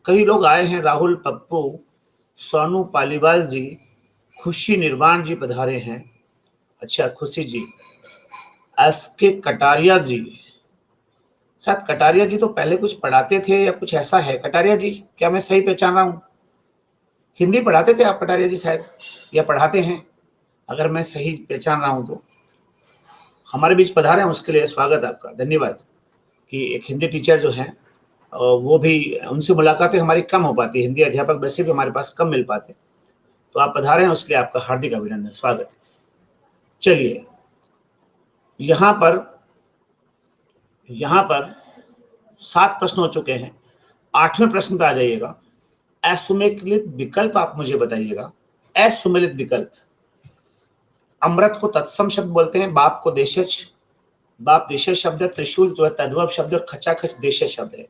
Speaker 1: कई लोग आए हैं, राहुल, पप्पू, सोनू पालीवाल जी, खुशी निर्वाण जी पधारे हैं। अच्छा, खुशी जी, एस के कटारिया जी, शायद कटारिया जी तो पहले कुछ पढ़ाते थे या कुछ ऐसा है। कटारिया जी, क्या मैं सही पहचान रहा हूँ? हिंदी पढ़ाते थे आप कटारिया जी शायद, या पढ़ाते हैं, अगर मैं सही पहचान रहा हूँ तो। हमारे बीच पधारे हैं, उसके लिए स्वागत आपका, धन्यवाद। कि एक हिंदी टीचर जो हैं, वो भी, उनसे मुलाकातें हमारी कम हो पाती है, हिंदी अध्यापक वैसे भी हमारे पास कम मिल पाते, तो आप पधारे हैं, उसके लिए आपका हार्दिक अभिनंदन, स्वागत। चलिए, यहाँ पर 7 प्रश्न हो चुके हैं। 8वें प्रश्न पे आ जाइएगा। असुमेलित विकल्प आप मुझे बताइएगा। असुमेलित विकल्प, अमृत को तत्सम शब्द बोलते हैं, बाप को देशज, बाप देशज शब्द है, त्रिशूल जो है तद्भव शब्द, और खचाखच देशज शब्द है।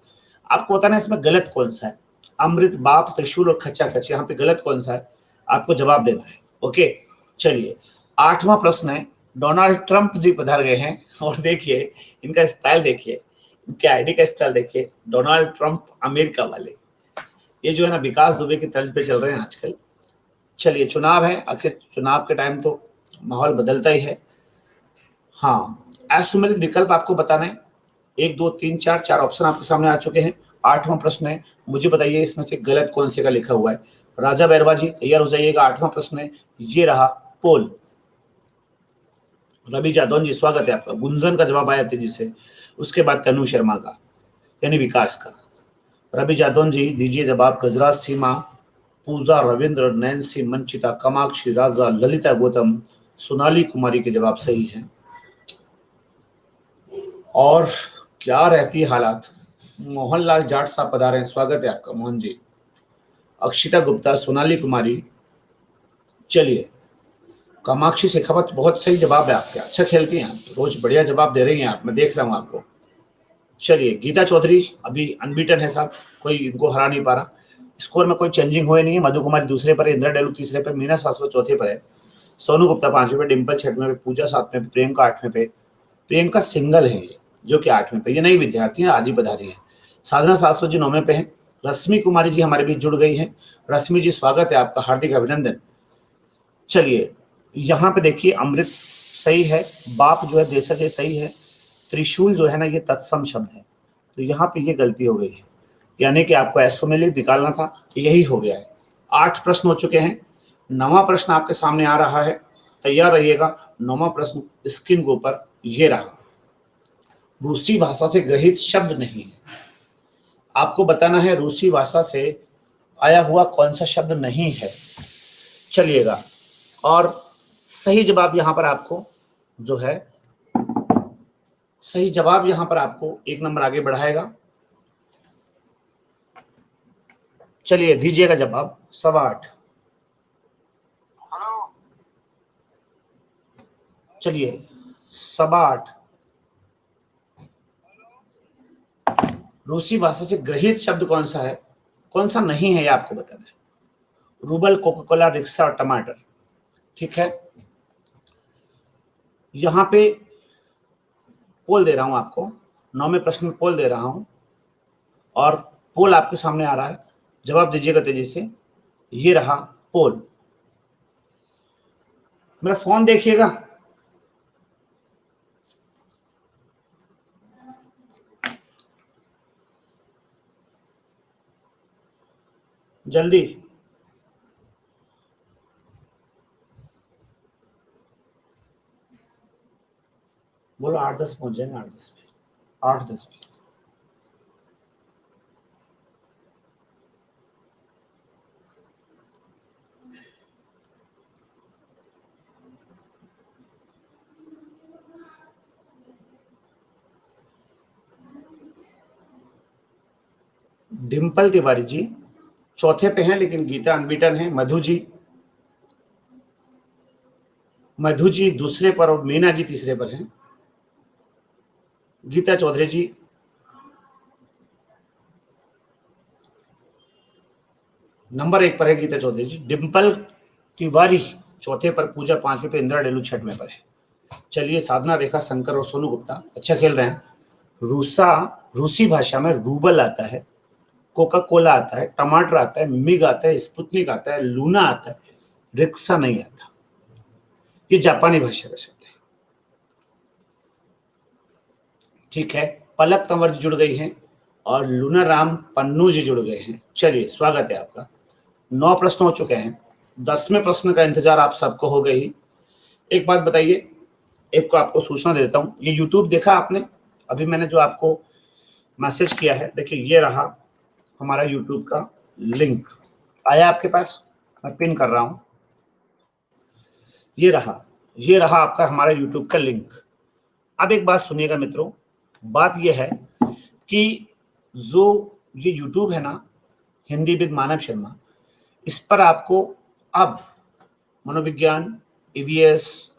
Speaker 1: आपको बताना है इसमें गलत कौन सा है। अमृत, बाप, त्रिशूल और खचाखच, यहाँ पे गलत कौन सा है। आपको जवाब देना है। ओके, चलिए 8वां प्रश्न है। डोनाल्ड ट्रंप जी पधार गए हैं और देखिए इनका स्टाइल, देखिए इनके आईडी का स्टाइल देखिए, डोनाल्ड ट्रंप अमेरिका वाले, ये जो है ना विकास दुबे की तर्ज पे चल रहे हैं आजकल। चलिए चुनाव है, आखिर चुनाव के टाइम तो माहौल बदलता ही है। हाँ, असुमेलित विकल्प आपको बताना है। 1 2 3 4 4 ऑप्शन आपके सामने आ चुके हैं। 8वां प्रश्न है, मुझे बताइए इसमें से गलत कौन से का लिखा हुआ है। राजा बैरवा जी तैयार हो जाइएगा। 8वां प्रश्न है, ये रहा पोल। रवि जादौन जी स्वागत है आपका। गुंजन का जवाब आया तेजी से, उसके बाद तनु शर्मा का, यानी विकास का। रवि जादौन जी दीजिए जवाब। गजराज सीमा, पूजा, रविंद्र, नैन्सी, मंचिता, कामाक्षी, राजा, ललिता गौतम, सोनाली कुमारी के जवाब सही हैं। और क्या रहती है हालात। मोहनलाल जाट साहब पधारे हैं, स्वागत है आपका मोहन जी। अक्षिता गुप्ता, सोनाली कुमारी। चलिए कामाक्षी शेखावत, बहुत सही जवाब है आपके, अच्छा खेलती हैं आप, रोज बढ़िया जवाब दे रही हैं आप, मैं देख रहा हूं आपको। चलिए गीता चौधरी अभी अनबीटन है साहब, कोई इनको हरा नहीं पा रहा। स्कोर में कोई चेंजिंग हुए नहीं है। मधु कुमारी दूसरे पर है, इंदिरा डेलू तीसरे पर, मीना शाश्वत चौथे पर है, सोनू गुप्ता 5वें पे, डिम्पल 6वें पे, पूजा 7वें पे, प्रियंका 8वें पे। प्रियंका सिंगल है ये, जो कि 8वें पे, ये नई विद्यार्थी है, आज ही पधारी है। साधना शाश्वत जी 9वें पे है। रश्मि कुमारी जी हमारे बीच जुड़ गई हैं। रश्मि जी स्वागत है आपका, हार्दिक अभिनंदन। चलिए यहाँ पे देखिए अमृत सही है, बाप जो है देशज ये सही है, त्रिशूल जो है ना ये तत्सम शब्द है, तो यहाँ पे ये गलती हो गई है, यानी कि आपको एसोमेलिक निकालना था, यही हो गया है। 8 प्रश्न हो चुके हैं। 9वां प्रश्न आपके सामने आ रहा है, तैयार रहिएगा। 9वां प्रश्न स्क्रीन के ऊपर ये रहा। रूसी भाषा से ग्रहित शब्द नहीं है, आपको बताना है रूसी भाषा से आया हुआ कौन सा शब्द नहीं है। चलिएगा, और सही जवाब यहां पर आपको जो है, सही जवाब यहां पर आपको 1 नंबर आगे बढ़ाएगा। चलिए दीजिएगा जवाब 8.25। चलिए 8.25। रूसी भाषा से ग्रहित शब्द कौन सा है, कौन सा नहीं है, ये आपको बताना है। रूबल, कोका कोला, रिक्शा और टमाटर। ठीक है, यहां पे पोल दे रहा हूं आपको, 9वें प्रश्न में पोल दे रहा हूं, और पोल आपके सामने आ रहा है, जवाब दीजिएगा तेजी से। ये रहा पोल। मेरा फोन देखिएगा। जल्दी बोलो, 8-10 पहुंच जाएंगे, 8-10 पे, 8-10 पे। डिम्पल तिवारी जी चौथे पे हैं, लेकिन गीता अनबीटन है। मधु जी दूसरे पर और मीना जी तीसरे पर हैं। गीता चौधरी जी नंबर 1 पर है, गीता चौधरी जी। डिम्पल तिवारी चौथे पर, पूजा 5वें पे, इंदिरा डेलू 6वें पर है। चलिए साधना, रेखा शंकर और सोनू गुप्ता अच्छा खेल रहे हैं। रूसी भाषा में रूबल आता है, कोका कोला आता है, टमाटर आता है, मिग आता है, स्पुतनिक आता है, लूना आता है, रिक्शा नहीं आता। ये जापानी भाषा का शब्द है। ठीक है, पलक तंवर जी जुड़ गई हैं और लूना राम पन्नू जी जुड़ गए हैं। चलिए स्वागत है आपका। 9 प्रश्न हो चुके हैं, 10वें प्रश्न का इंतजार आप सबको हो गई। एक बात बताइए, एक को आपको सूचना देता हूँ, ये यूट्यूब देखा आपने, अभी मैंने जो आपको मैसेज किया है, देखिए ये रहा हमारा यूट्यूब का लिंक, आया आपके पास, मैं पिन कर रहा हूँ। ये रहा आपका हमारा यूट्यूब का लिंक। अब एक बात सुनिएगा मित्रों, बात ये है कि जो ये यूट्यूब है ना, हिंदी विद मानव शर्मा, इस पर आपको अब मनोविज्ञान, ईवीएस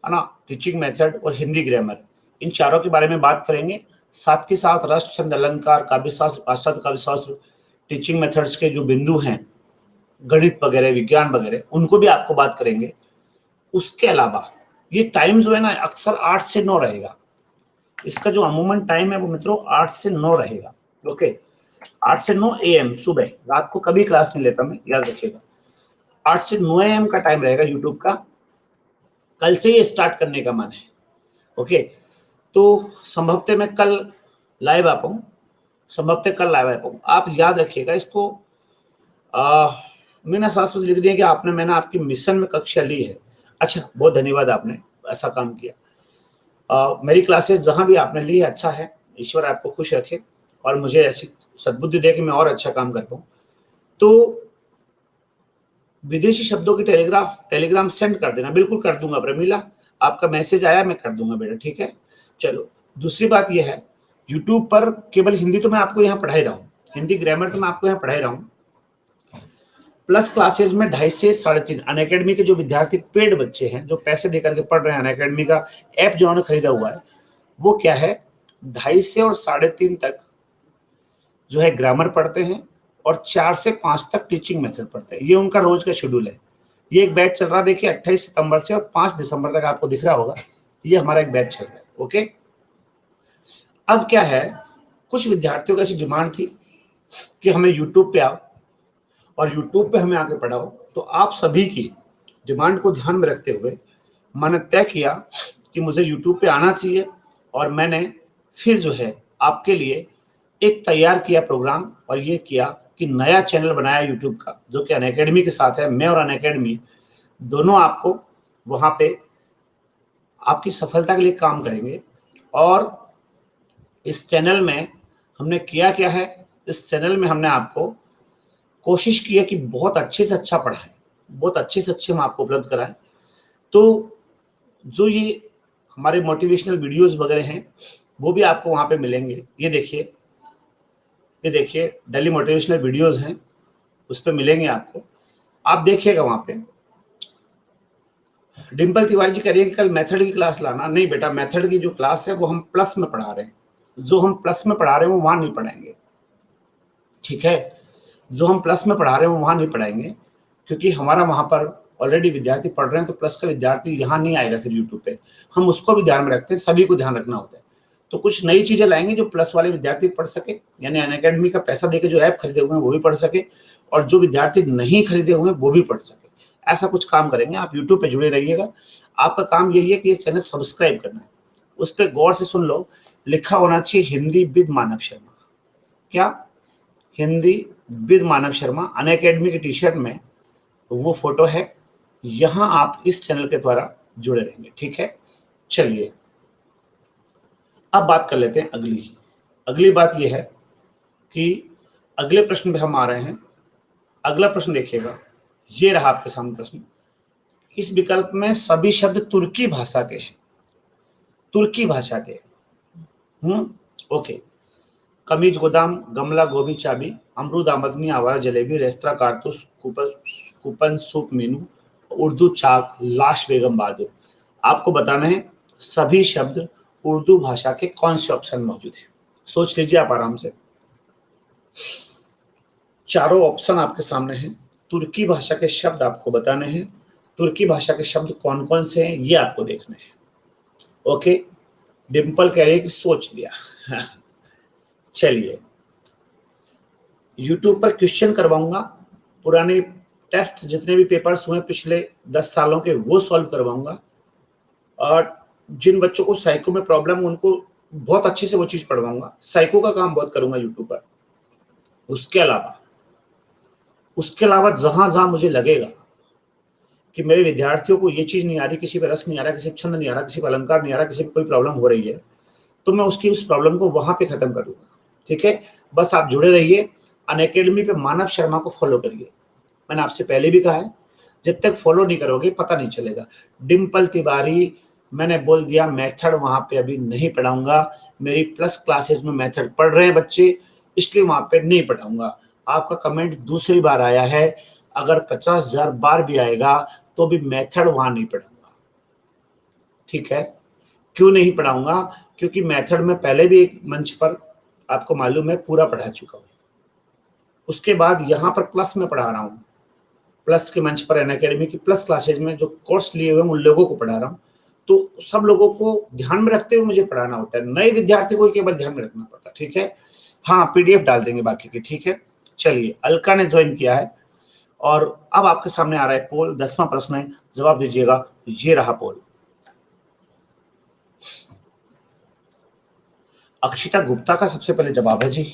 Speaker 1: है ना, टीचिंग मेथड और हिंदी ग्रामर, इन चारों के बारे में बात करेंगे। साथ के साथ रस, छंद, अलंकार, काव्य शास्त्र, पाश्चात्य काव्य शास्त्र, टीचिंग मेथड्स के जो बिंदु हैं गणित वगैरह, विज्ञान वगैरह, उनको भी आपको बात करेंगे। उसके अलावा ये टाइम जो है ना अक्सर 8 से 9 रहेगा। इसका जो अमूमन टाइम है वो मित्रों 8 से 9 रहेगा। ओके, 8 से 9 AM सुबह, रात को कभी क्लास नहीं लेता मैं, याद रखिएगा। 8 से 9 AM का टाइम रहेगा यूट्यूब का। कल से ये स्टार्ट करने का मन है। ओके, तो संभवतः मैं कल लाइव आ पाऊँ, संभवतः कल लाइव आ पाऊँ। आप याद रखिएगा इसको। मैंने साथ साथ लिख दिया कि मैंने आपकी मिशन में कक्षा ली है। अच्छा, बहुत धन्यवाद, आपने ऐसा काम किया। मेरी क्लासेस जहां भी आपने ली है, अच्छा है, ईश्वर आपको खुश रखे और मुझे ऐसी सद्बुद्धि दे कि मैं और अच्छा काम कर पाऊँ। तो विदेशी शब्दों की टेलीग्राम सेंड कर देना। बिल्कुल कर दूंगा प्रमीला, आपका मैसेज आया, मैं कर दूंगा बेटा, ठीक है। चलो, दूसरी बात यह है, यूट्यूब पर केवल हिंदी तो मैं आपको यहाँ पढ़ा ही रहा हूँ, हिंदी ग्रामर तो मैं आपको यहाँ पढ़ा ही रहा हूँ। प्लस क्लासेज में 2.5 से 3.5 अनअकैडमी के जो विद्यार्थी पेड बच्चे हैं, जो पैसे देकर के पढ़ रहे हैं, अनअकैडमी का ऐप जो उन्होंने खरीदा हुआ है, वो क्या है 2.5 से और 3.5 तक जो है ग्रामर पढ़ते हैं और 4 से 5 तक टीचिंग मेथड पढ़ते हैं। ये उनका रोज का शेड्यूल है। ये एक बैच चल रहा है, देखिए 28 सितंबर से और 5 दिसंबर तक आपको दिख रहा होगा, ये हमारा एक बैच चल रहा है। ओके, अब क्या है, कुछ विद्यार्थियों की ऐसी डिमांड थी कि हमें यूट्यूब पे आओ और यूट्यूब पे हमें आके पढ़ाओ। तो आप सभी की डिमांड को ध्यान में रखते हुए मैंने तय किया कि मुझे यूट्यूब पे आना चाहिए और मैंने फिर जो है आपके लिए एक तैयार किया प्रोग्राम और ये किया कि नया चैनल बनाया यूट्यूब का, जो कि अनअकैडमी के साथ है। मैं और अनअकैडमी दोनों आपको वहां पे आपकी सफलता के लिए काम करेंगे। और इस चैनल में हमने किया क्या है, इस चैनल में हमने आपको कोशिश की है कि बहुत अच्छे से अच्छा पढ़ाएं, बहुत अच्छे से अच्छे हम आपको उपलब्ध कराएं। तो जो ये हमारे मोटिवेशनल वीडियोस वगैरह हैं वो भी आपको वहां पे मिलेंगे। ये देखिए डेली मोटिवेशनल वीडियोस हैं, उस पर मिलेंगे आपको, आप देखिएगा वहां पे। डिम्पल तिवारी जी कह रही है कि कल मेथड की क्लास लाना। नहीं बेटा, मेथड की जो क्लास है वो हम प्लस में पढ़ा रहे हैं, जो हम प्लस में पढ़ा रहे हैं वो वहां नहीं पढ़ाएंगे, ठीक है। जो हम प्लस में पढ़ा रहे हैं वो वहां नहीं पढ़ाएंगे, क्योंकि हमारा वहां पर ऑलरेडी विद्यार्थी पढ़ रहे हैं, तो प्लस का विद्यार्थी यहाँ नहीं आएगा फिर यूट्यूब पे। हम उसको भी ध्यान में रखते हैं, सभी को ध्यान रखना होता है। तो कुछ नई चीजें लाएंगे जो प्लस वाले विद्यार्थी पढ़ सके, यानी अनअकैडमी का पैसा देकर जो ऐप खरीदे हुए हैं वो भी पढ़ सके, और जो विद्यार्थी नहीं खरीदे हुए हैं वो भी पढ़ सके। ऐसा कुछ काम करेंगे। आप यूट्यूब पे जुड़े रहिएगा। आपका काम यही है कि ये चैनल सब्सक्राइब करना है। उस पर गौर से सुन लो, लिखा होना चाहिए हिंदी विद मानव शर्मा। क्या? Hindi with Manav Sharma. Unacademy की टी शर्ट में वो फोटो है। यहां आप इस चैनल के द्वारा जुड़े रहेंगे, ठीक है। चलिए अब बात कर लेते हैं अगली बात यह है कि अगले प्रश्न पे हम आ रहे हैं। अगला प्रश्न देखिएगा, ये रहा आपके सामने प्रश्न। इस विकल्प में सभी शब्द तुर्की भाषा के हैं, तुर्की भाषा के। ओके। कमीज गोदाम, गमला गोभी चाबी, अमरूद आमदनी, आवारा जलेबी, रेस्तरा कारतूस, कूपन सूप मेनू, उर्दू चाक, लाश बेगम बहादुर। आपको बताना है सभी शब्द उर्दू भाषा के कौन से ऑप्शन मौजूद है। सोच लीजिए आप आराम से। चारों ऑप्शन आपके सामने हैं। तुर्की भाषा के शब्द आपको बताने हैं। तुर्की भाषा के शब्द कौन कौन से हैं ये आपको देखना है। ओके, डिम्पल कह रही है कि सोच लिया। चलिए, यूट्यूब पर क्वेश्चन करवाऊंगा, पुराने टेस्ट जितने भी पेपर्स हुए पिछले 10 सालों के वो सॉल्व करवाऊंगा। और जिन बच्चों को साइको में प्रॉब्लम है उनको बहुत अच्छे से वो चीज पढ़वाऊंगा। साइको का काम बहुत करूंगा यूट्यूब पर। उसके अलावा जहां जहां मुझे लगेगा कि मेरे विद्यार्थियों को ये चीज नहीं आ रही, किसी पे रस नहीं आ रहा, किसी पे छंद नहीं आ रहा, किसी पे अलंकार नहीं आ रहा, किसी पे कोई प्रॉब्लम हो रही है, तो मैं उस प्रॉब्लम को वहां पे खत्म करूंगा, ठीक है। बस आप जुड़े रहिए। अनअकैडमी पे मानव शर्मा को फॉलो करिए। मैंने आपसे पहले भी कहा है, जब तक फॉलो नहीं करोगे पता नहीं चलेगा। डिम्पल तिवारी, मैंने बोल दिया मेथड वहां पे अभी नहीं पढ़ाऊंगा। मेरी प्लस क्लासेस में मेथड पढ़ रहे हैं बच्चे, इसलिए वहां पे नहीं पढ़ाऊंगा। आपका कमेंट दूसरी बार आया है, अगर 50,000 बार भी आएगा तो भी मेथड वहां नहीं पढ़ाऊंगा, ठीक है। क्यों नहीं पढ़ाऊंगा? क्योंकि मेथड में पहले भी एक मंच पर आपको मालूम है पूरा पढ़ा चुका हूं। उसके बाद यहां पर प्लस में पढ़ा रहा हूं। प्लस के मंच पर अनअकैडमी की प्लस क्लासेज में जो कोर्स लिए हुए उन लोगों को पढ़ा रहा हूँ, तो सब लोगों को ध्यान में रखते हुए मुझे पढ़ाना होता है, नए विद्यार्थी को केवल ध्यान में रखना पड़ता है। ठीक है, हाँ पीडीएफ डाल देंगे बाकी की। ठीक है, चलिए अलका ने ज्वाइन किया है और अब आपके सामने आ रहा है पोल, 10वां प्रश्न है, जवाब दीजिएगा। ये रहा पोल। अक्षिता गुप्ता का सबसे पहले जवाब है जी,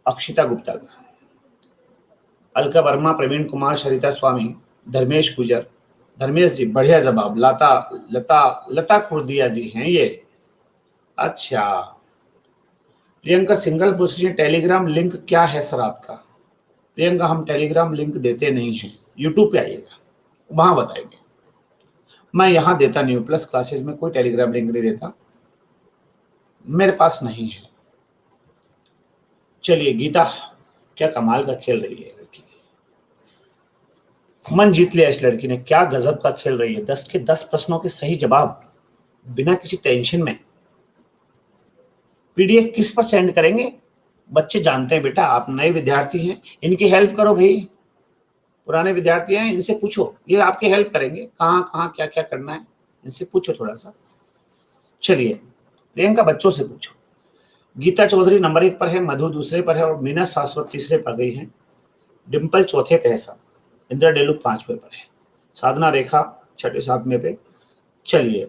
Speaker 1: अक्षिता गुप्ता का। अलका वर्मा, प्रवीण कुमार, सरिता स्वामी, धर्मेश गुजर। धर्मेश जी बढ़िया जवाब। लता लता लता कुर्दिया जी हैं ये। अच्छा, प्रियंका सिंगल पूछ रही है टेलीग्राम लिंक क्या है सर आपका? प्रियंका हम टेलीग्राम लिंक देते नहीं हैं, यूट्यूब पे आइएगा वहां बताएंगे। मैं यहाँ देता नहीं हूँ, प्लस क्लासेज में कोई टेलीग्राम लिंक नहीं देता, मेरे पास नहीं है। चलिए गीता, क्या कमाल का खेल रही है लड़की, मन जीत लिया इस लड़की ने, क्या गजब का खेल रही है। 10 के 10 प्रश्नों के सही जवाब बिना किसी टेंशन में। पीडीएफ किस पर सेंड करेंगे? बच्चे जानते हैं बेटा, आप नए विद्यार्थी हैं, इनकी हेल्प करो भाई। पुराने विद्यार्थी हैं, इनसे पूछो, ये आपकी हेल्प करेंगे, कहाँ कहाँ क्या क्या करना है इनसे पूछो थोड़ा सा। चलिए प्रियंका बच्चों से पूछो। गीता चौधरी नंबर 1 पर है, मधु दूसरे पर है और मीना शाश्वत तीसरे पर गई है। डिम्पल चौथे पे है साहब, इंदिरा डेलुक 5वें पर है, साधना रेखा 6ठे 7वें पे। चलिए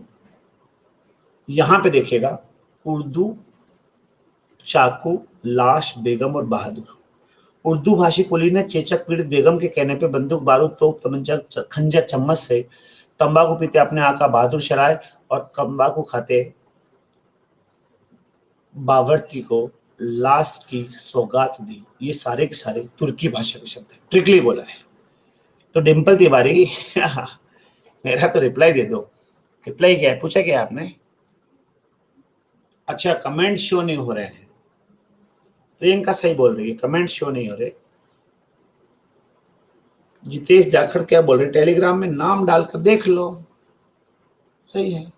Speaker 1: यहां पे देखिएगा, उर्दू, चाकू, लाश, बेगम और बहादुर। उर्दू भाषी कुली ने चेचक पीड़ित बेगम के कहने पे बंदूक, बारूद, तोप, तमंचा, खंजर, चम्मच से तंबाकू पीते अपने आका बहादुर शराय और तंबाकू खाते बावर्ती को लाश की सौगात दी। ये सारे के सारे तुर्की भाषा के शब्द है, ट्रिकली बोला है। तो डिम्पल तिवारी मेरा तो रिप्लाई दे दो। रिप्लाई क्या है, पूछा क्या आपने? अच्छा, कमेंट शो नहीं हो रहे हैं। प्रियंका सही बोल रही है, कमेंट शो नहीं हो रहे। जितेश जाखड़ क्या बोल रहे, टेलीग्राम में नाम डालकर देख लो, सही है।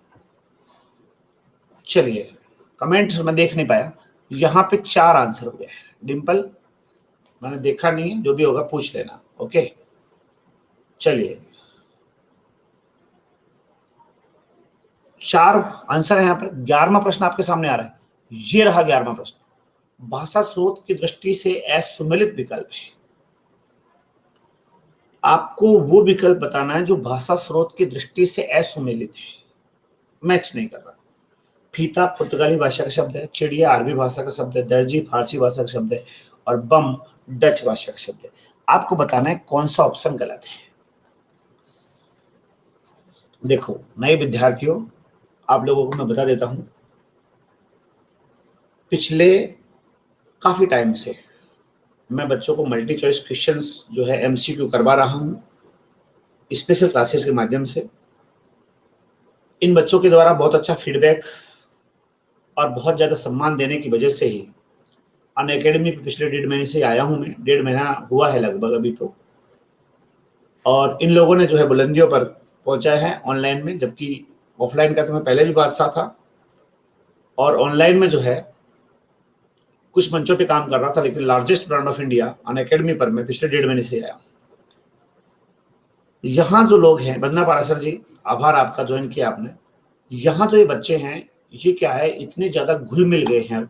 Speaker 1: चलिए कमेंट मैं देख नहीं पाया, यहाँ पे 4 आंसर हो गए। डिम्पल मैंने देखा नहीं है, जो भी होगा पूछ लेना, ओके। चलिए 4 आंसर है यहाँ पर। 11वां प्रश्न आपके सामने आ रहा है, ये रहा 11वां प्रश्न। भाषा स्रोत की दृष्टि से असुमेलित विकल्प है। आपको वो विकल्प बताना है जो भाषा स्रोत की दृष्टि से असुमेलित है, मैच नहीं कर रहा। फीता पुर्तगाली भाषा का शब्द है, चिड़िया अरबी भाषा का शब्द है, दर्जी फारसी भाषा का शब्द है और बम डच भाषा का शब्द है। आपको बताना है कौन सा ऑप्शन गलत है। देखो नए विद्यार्थियों, आप लोगों को मैं बता देता हूं, पिछले काफी टाइम से मैं बच्चों को मल्टी चॉइस क्वेश्चंस जो है एमसीक्यू करवा रहा हूं स्पेशल क्लासेस के माध्यम से। इन बच्चों के द्वारा बहुत अच्छा फीडबैक और बहुत ज्यादा सम्मान देने की वजह से ही अनअकैडमी पे पिछले 1.5 महीने से आया हूं मैं, 1.5 महीना हुआ है लगभग अभी तो। और इन लोगों ने जो है बुलंदियों पर पहुंचा है ऑनलाइन में, जबकि ऑफलाइन का तो मैं पहले भी बादशाह था और ऑनलाइन में जो है कुछ मंचों पे काम कर रहा था, लेकिन largest brand of India Unacademy पर मैं पिछले 1.5 महीने से आया। यहाँ जो लोग हैं, वंदना पाराशर जी आभार आपका, ज्वाइन किया आपने। यहाँ जो ये बच्चे हैं, ये क्या है, इतने ज्यादा घुल मिल गए हैं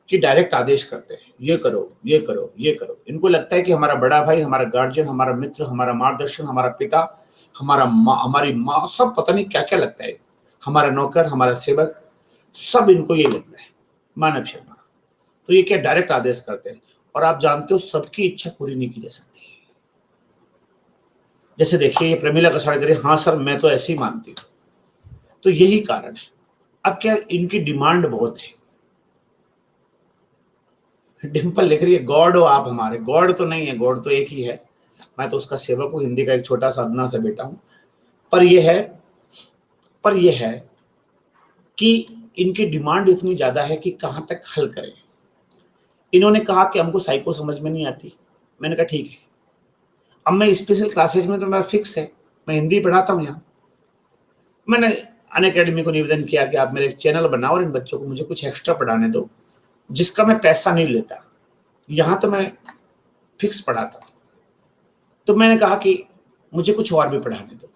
Speaker 1: कि डायरेक्ट आदेश करते हैं, ये करो ये करो ये करो। इनको लगता है कि हमारा बड़ा भाई, हमारा गार्जियन, हमारा मित्र, हमारा मार्गदर्शन, हमारा पिता, हमारा माँ, हमारी माँ, सब पता नहीं क्या क्या लगता है, हमारा नौकर, हमारा सेवक, सब इनको ये लगता है मानव शर्मा। तो ये क्या डायरेक्ट आदेश करते हैं। और आप जानते हो सबकी इच्छा पूरी नहीं की जा सकती। जैसे देखिए ये प्रमीला कसाड़करी, हाँ सर मैं तो ऐसे ही मानती हूँ। तो यही कारण है। अब क्या, इनकी डिमांड बहुत है। डिम्पल लिख रही है गॉड हो आप हमारे। गॉड तो नहीं है, गॉड तो एक ही है, मैं तो उसका सेवक हूँ, हिंदी का एक छोटा साधना से बेटा हूँ। पर यह है कि इनकी डिमांड इतनी ज्यादा है कि कहां तक हल करें। इन्होंने कहा कि हमको साइको समझ में नहीं आती। मैंने कहा ठीक है, अब मैं स्पेशल क्लासेज में तो मेरा फिक्स है, मैं हिंदी पढ़ाता हूँ यहाँ। मैंने अनअकैडमी को निवेदन किया कि आप मेरे चैनल बनाओ और इन बच्चों को मुझे कुछ एक्स्ट्रा पढ़ाने दो, जिसका मैं पैसा नहीं लेता। यहाँ तो मैं फिक्स पढ़ाता हूँ। तो मैंने कहा कि मुझे कुछ और भी पढ़ाने दो।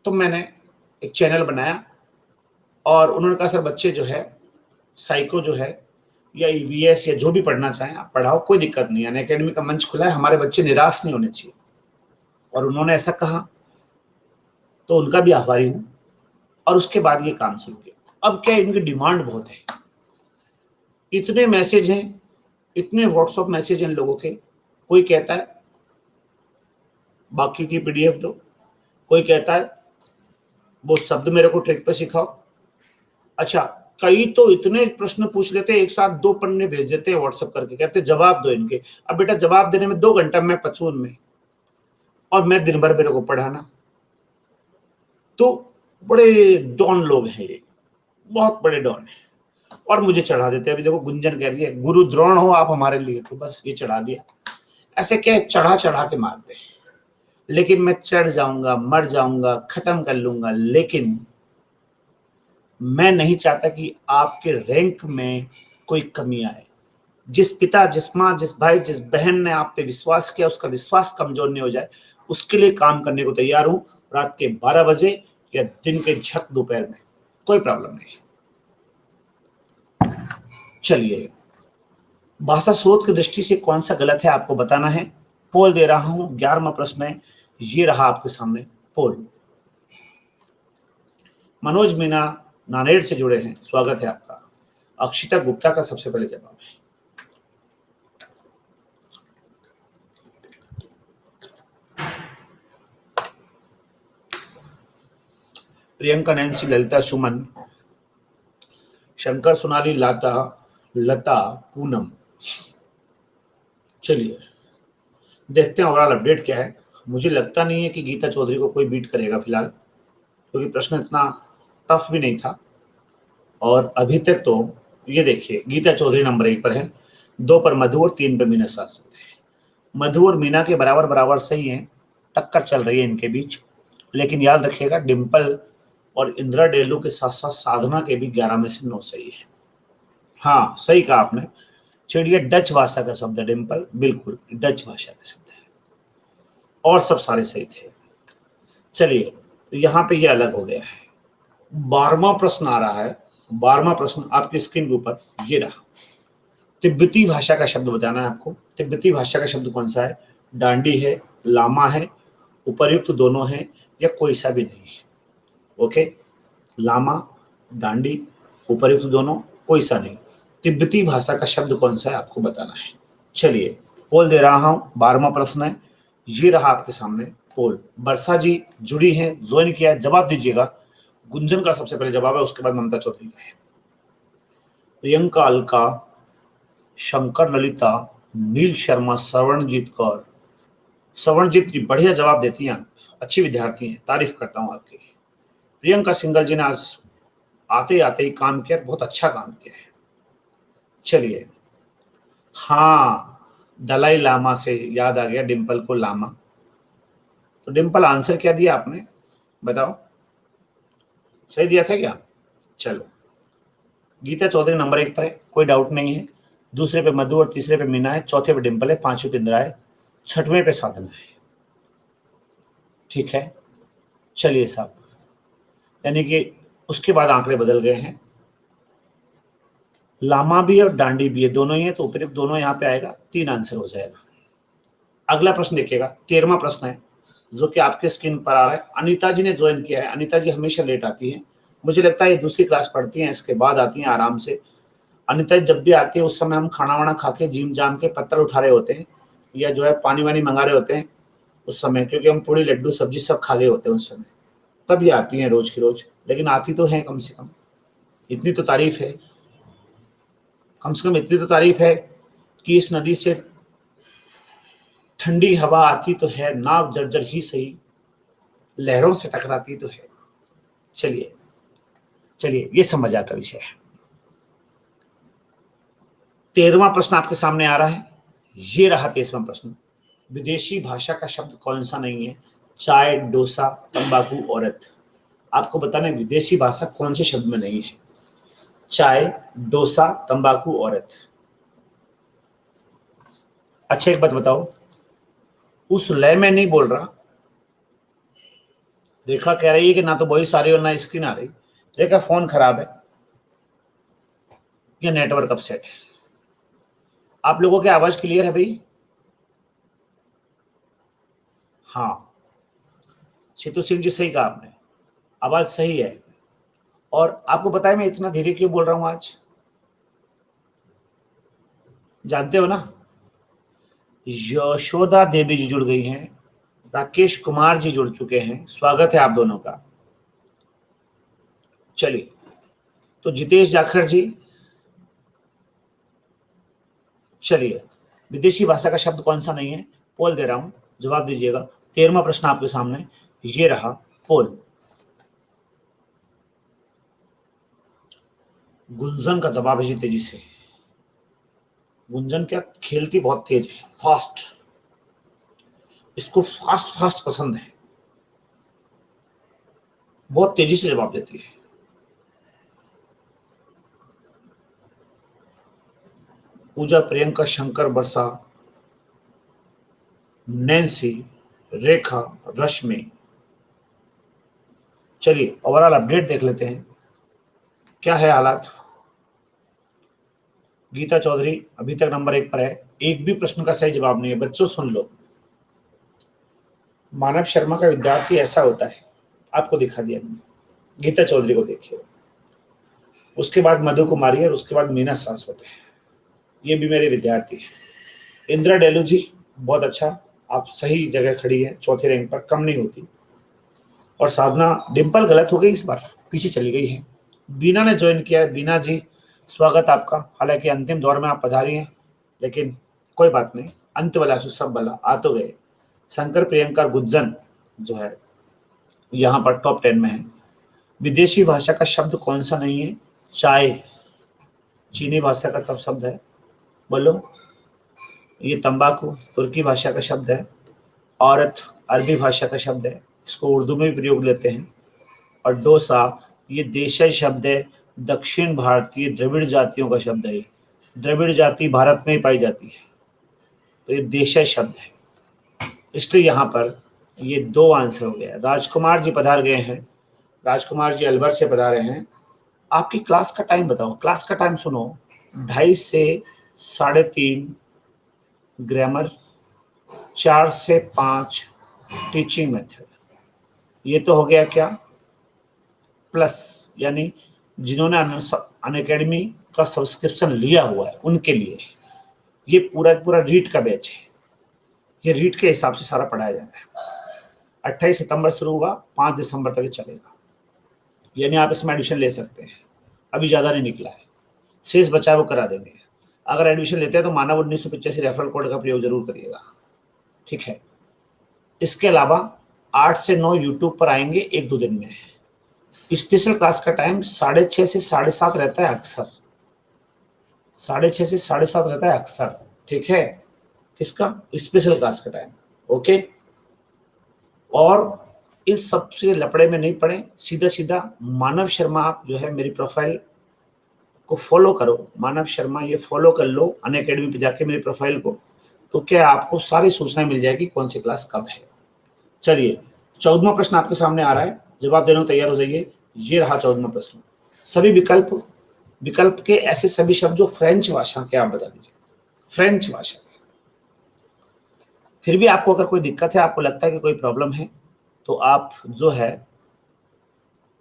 Speaker 1: तो मैंने एक चैनल बनाया और उन्होंने कहा सर बच्चे जो है साइको जो है या ईवीएस या जो भी पढ़ना चाहें आप पढ़ाओ, कोई दिक्कत नहीं है, एकेडमी का मंच खुला है, हमारे बच्चे निराश नहीं होने चाहिए। और उन्होंने ऐसा कहा तो उनका भी आभारी हूं। और उसके बाद ये काम शुरू किया। अब क्या इनकी डिमांड बहुत है, इतने मैसेज हैं, इतने व्हाट्सएप मैसेज हैं लोगों के। कोई कहता है बाकी की पीडीएफ दो, कोई कहता है वो शब्द मेरे को ट्रिक पे सिखाओ। अच्छा, कई तो इतने प्रश्न पूछ लेते हैं, एक साथ 2 पन्ने भेज देते हैं व्हाट्सएप करके, कहते हैं जवाब दो इनके। अब बेटा जवाब देने में 2 घंटा मैं पचूं उनमें, और मैं दिन भर मेरे को पढ़ाना। तो बड़े डॉन लोग हैं ये, बहुत बड़े डॉन हैं, और मुझे चढ़ा देते हैं। अभी देखो गुंजन कह रही है गुरु द्रोण हो आप हमारे लिए, तो बस ये चढ़ा दिया। ऐसे क्या चढ़ा चढ़ा के मारते हैं, लेकिन मैं चढ़ जाऊंगा, मर जाऊंगा, खत्म कर लूंगा, लेकिन मैं नहीं चाहता कि आपके रैंक में कोई कमी आए। जिस पिता, जिस माँ, जिस भाई, जिस बहन ने आप पे विश्वास किया, उसका विश्वास कमजोर नहीं हो जाए, उसके लिए काम करने को तैयार हूं, रात के 12 बजे या दिन के झक दोपहर में, कोई प्रॉब्लम नहीं। चलिए, भाषा स्रोत की दृष्टि से कौन सा गलत है आपको बताना है। पोल दे रहा हूं, 11वां प्रश्न है, ये रहा आपके सामने पोल। मनोज मीना नानेर से जुड़े हैं, स्वागत है आपका। अक्षिता गुप्ता का सबसे पहले जवाब है। प्रियंका, नैन्सी, ललिता, सुमन, शंकर, सोनाली, लता, पूनम। चलिए देखते हैं ओवरऑल अपडेट क्या है। मुझे लगता नहीं है कि गीता चौधरी को कोई बीट करेगा फिलहाल, क्योंकि प्रश्न इतना टफ भी नहीं था। और अभी तक तो ये देखिए गीता चौधरी नंबर 1 पर है, 2 पर मधु और 3 पर मीना साथ साथ है। मधु और मीना के बराबर बराबर सही है, टक्कर चल रही है इनके बीच। लेकिन याद रखिएगा डिम्पल और इंदिरा डेलू के साथ साथ साधना के भी 11 में से 9 सही है। हाँ सही कहा आपने, चिड़िया डच भाषा का शब्द है डिम्पल, बिल्कुल डच भाषा का शब्द है, और सब सारे सही थे। चलिए तो यहाँ पे ये अलग हो गया है। 12वां प्रश्न आ रहा है, 12वां प्रश्न आपकी स्क्रीन के ऊपर ये रहा। तिब्बती भाषा का शब्द बताना है आपको। तिब्बती भाषा का शब्द कौन सा है? डांडी है, लामा है, उपर्युक्त दोनों है, या कोई सा भी नहीं है। ओके, लामा, डांडी, उपर्युक्त दोनों, कोई सा नहीं। तिब्बती भाषा का शब्द कौन सा है आपको बताना है। चलिए पोल दे रहा हूं, 12वां प्रश्न है, ये रहा आपके सामने पोल। वर्षा जी जुड़ी हैं, ज्वाइन किया है, जवाब दीजिएगा। गुंजन का सबसे पहले जवाब है, उसके बाद ममता चौधरी का है। प्रियंका, अलका, शंकर, ललिता, नील शर्मा, श्रवणजीत कौर। श्रवणजीत जी बढ़िया जवाब देती हैं, अच्छी विद्यार्थी हैं, तारीफ करता हूं आपकी। प्रियंका सिंगल जी ने आज आते आते ही काम किया, बहुत अच्छा काम किया है। चलिए, हाँ दलाई लामा से याद आ गया डिम्पल को लामा। तो डिम्पल आंसर क्या दिया आपने बताओ, सही दिया था क्या? चलो, गीता चौधरी नंबर 1 पर है, कोई डाउट नहीं है। दूसरे पे मधु और तीसरे पे मीना है, चौथे पे डिम्पल है, 5वें पे इंदिरा है, 6वें पे साधना है। ठीक है, चलिए साहब, यानी कि उसके बाद आंकड़े बदल गए हैं। लामा भी और डांडी भी है, दोनों ही है, तो उपयुक्त दोनों यहाँ पे आएगा, 3 आंसर हो जाएगा। अगला प्रश्न देखिएगा, 13वां प्रश्न है जो कि आपके स्क्रीन पर आ रहा है। अनीता जी ने ज्वाइन किया है। अनीता जी हमेशा लेट आती है, मुझे लगता है ये दूसरी क्लास पढ़ती हैं, इसके बाद आती हैं आराम से। अनीता जी जब भी आती है उस समय हम खाना वाना खा के जिम जाम के पत्तल उठा रहे होते हैं, या जो है पानी वानी मंगा रहे होते हैं उस समय, क्योंकि हम पूरी लड्डू सब्जी सब खा गए होते हैं उस समय। तब ये आती हैं रोज की रोज, लेकिन आती तो हैं कम से कम। इतनी तो तारीफ है, कम से कम इतनी तो तारीफ है कि इस नदी से ठंडी हवा आती तो है, नाव जर्जर ही सही, लहरों से टकराती तो है। चलिए चलिए, ये समझ आता विषय है। 13वां प्रश्न आपके सामने आ रहा है, ये रहा 23वां प्रश्न। विदेशी भाषा का शब्द कौन सा नहीं है? चाय, डोसा, तंबाकू, औरत। आपको बताना है विदेशी भाषा कौन से शब्द में नहीं है। चाय, डोसा, तंबाकू, औरत। अच्छा एक बात बताओ, उस लय में नहीं बोल रहा। रेखा कह रही है कि ना तो वॉइस आ रही और ना स्क्रीन आ रही। रेखा फोन खराब है या नेटवर्क अपसेट है? आप लोगों की आवाज क्लियर है भाई? हाँ, सीतू सिंह जी सही कहा आपने, आवाज सही है। और आपको पता है मैं इतना धीरे क्यों बोल रहा हूं आज? जानते हो ना, यशोदा देवी जी जुड़ गई हैं, राकेश कुमार जी जुड़ चुके हैं, स्वागत है आप दोनों का। चलिए, तो जितेश जाखड़ जी, चलिए, विदेशी भाषा का शब्द कौन सा नहीं है? पोल दे रहा हूं, जवाब दीजिएगा। 13वां प्रश्न आपके सामने ये रहा, पोल। गुंजन का जवाब है जी, तेजी से। गुंजन क्या खेलती बहुत तेज है, फास्ट, इसको फास्ट फास्ट पसंद है, बहुत तेजी से जवाब देती है। पूजा, प्रियंका, शंकर, वर्षा, नैन्सी, रेखा, रश्मि। चलिए ओवरऑल अपडेट देख लेते हैं, क्या है हालात। गीता चौधरी अभी तक नंबर 1 पर है, एक भी प्रश्न का सही जवाब नहीं है। बच्चों सुन लो, मानव शर्मा का विद्यार्थी ऐसा होता है, आपको दिखा दिया मैंने, गीता चौधरी को देखिए, उसके बाद मधु कुमारी और उसके बाद मीना सारस्वत है, ये भी मेरे विद्यार्थी है। इंदिरा डेलू जी बहुत अच्छा, आप सही जगह खड़ी है, चौथे रैंक पर, कम नहीं होती। और साधना, डिम्पल गलत हो गई इस बार, पीछे चली गई है। बीना ने ज्वाइन किया है, बीना जी स्वागत आपका। हालांकि अंतिम दौर में आप पधारी हैं, लेकिन कोई बात नहीं, अंत वाला सु सब भला, आ तो गए। शंकर, प्रियंका, गुज्जन जो है यहाँ पर टॉप 10 में है। विदेशी भाषा का शब्द कौन सा नहीं है? चाय, चीनी भाषा का तब शब्द है, बोलो। ये तंबाकू तुर्की भाषा का शब्द है। औरत अरबी भाषा का शब्द है, इसको उर्दू में भी प्रयोग लेते हैं। और डोसा ये देशज शब्द है, दक्षिण भारतीय द्रविड़ जातियों का शब्द है। द्रविड़ जाति भारत में ही पाई जाती है, तो ये देशज शब्द है, इसलिए यहाँ पर ये 2 आंसर हो गया। राजकुमार जी पधार गए हैं, राजकुमार जी अलवर से पधारे हैं। आपकी क्लास का टाइम बताओ, क्लास का टाइम सुनो। 2:30 से 3:30 ग्रामर, 4 से 5 टीचिंग मेथड। ये तो हो गया क्या, प्लस, यानी जिन्होंने अनअकैडमी का सब्सक्रिप्शन लिया हुआ है उनके लिए ये पूरा रीट का बैच है। ये रीट के हिसाब से सारा पढ़ाया जा रहा है। 28 सितंबर शुरू होगा, 5 दिसंबर तक ये चलेगा, यानी आप इसमें एडमिशन ले सकते हैं। अभी ज़्यादा नहीं निकला है, शेष बचा है वो करा देंगे। अगर एडमिशन लेते हैं तो मानव 1985 रेफरल कोड का प्रयोग जरूर करिएगा, ठीक है। इसके अलावा 8 से 9 यूट्यूब पर आएंगे 1-2 दिन में। स्पेशल क्लास का टाइम 6:30 से 7:30 रहता है अक्सर, 6:30 से 7:30 रहता है अक्सर, ठीक है। किसका? स्पेशल क्लास का टाइम, ओके। और इस सबसे लपड़े में नहीं पड़े, सीधा सीधा मानव शर्मा आप जो है मेरी प्रोफाइल को फॉलो करो, मानव शर्मा ये फॉलो कर लो अनअकैडमी पे जाके मेरी प्रोफाइल को, तो क्या आपको सारी सूचना मिल जाएगी कौन सी क्लास कब है। चलिए 14वां प्रश्न आपके सामने आ रहा है, जवाब देने को तैयार हो जाइए। ये रहा 14वां प्रश्न। सभी विकल्प, विकल्प के ऐसे सभी शब्द जो फ्रेंच भाषा के, आप बता दीजिए, फ्रेंच भाषा के। फिर भी आपको अगर कोई दिक्कत है, आपको लगता है कि कोई प्रॉब्लम है, तो आप जो है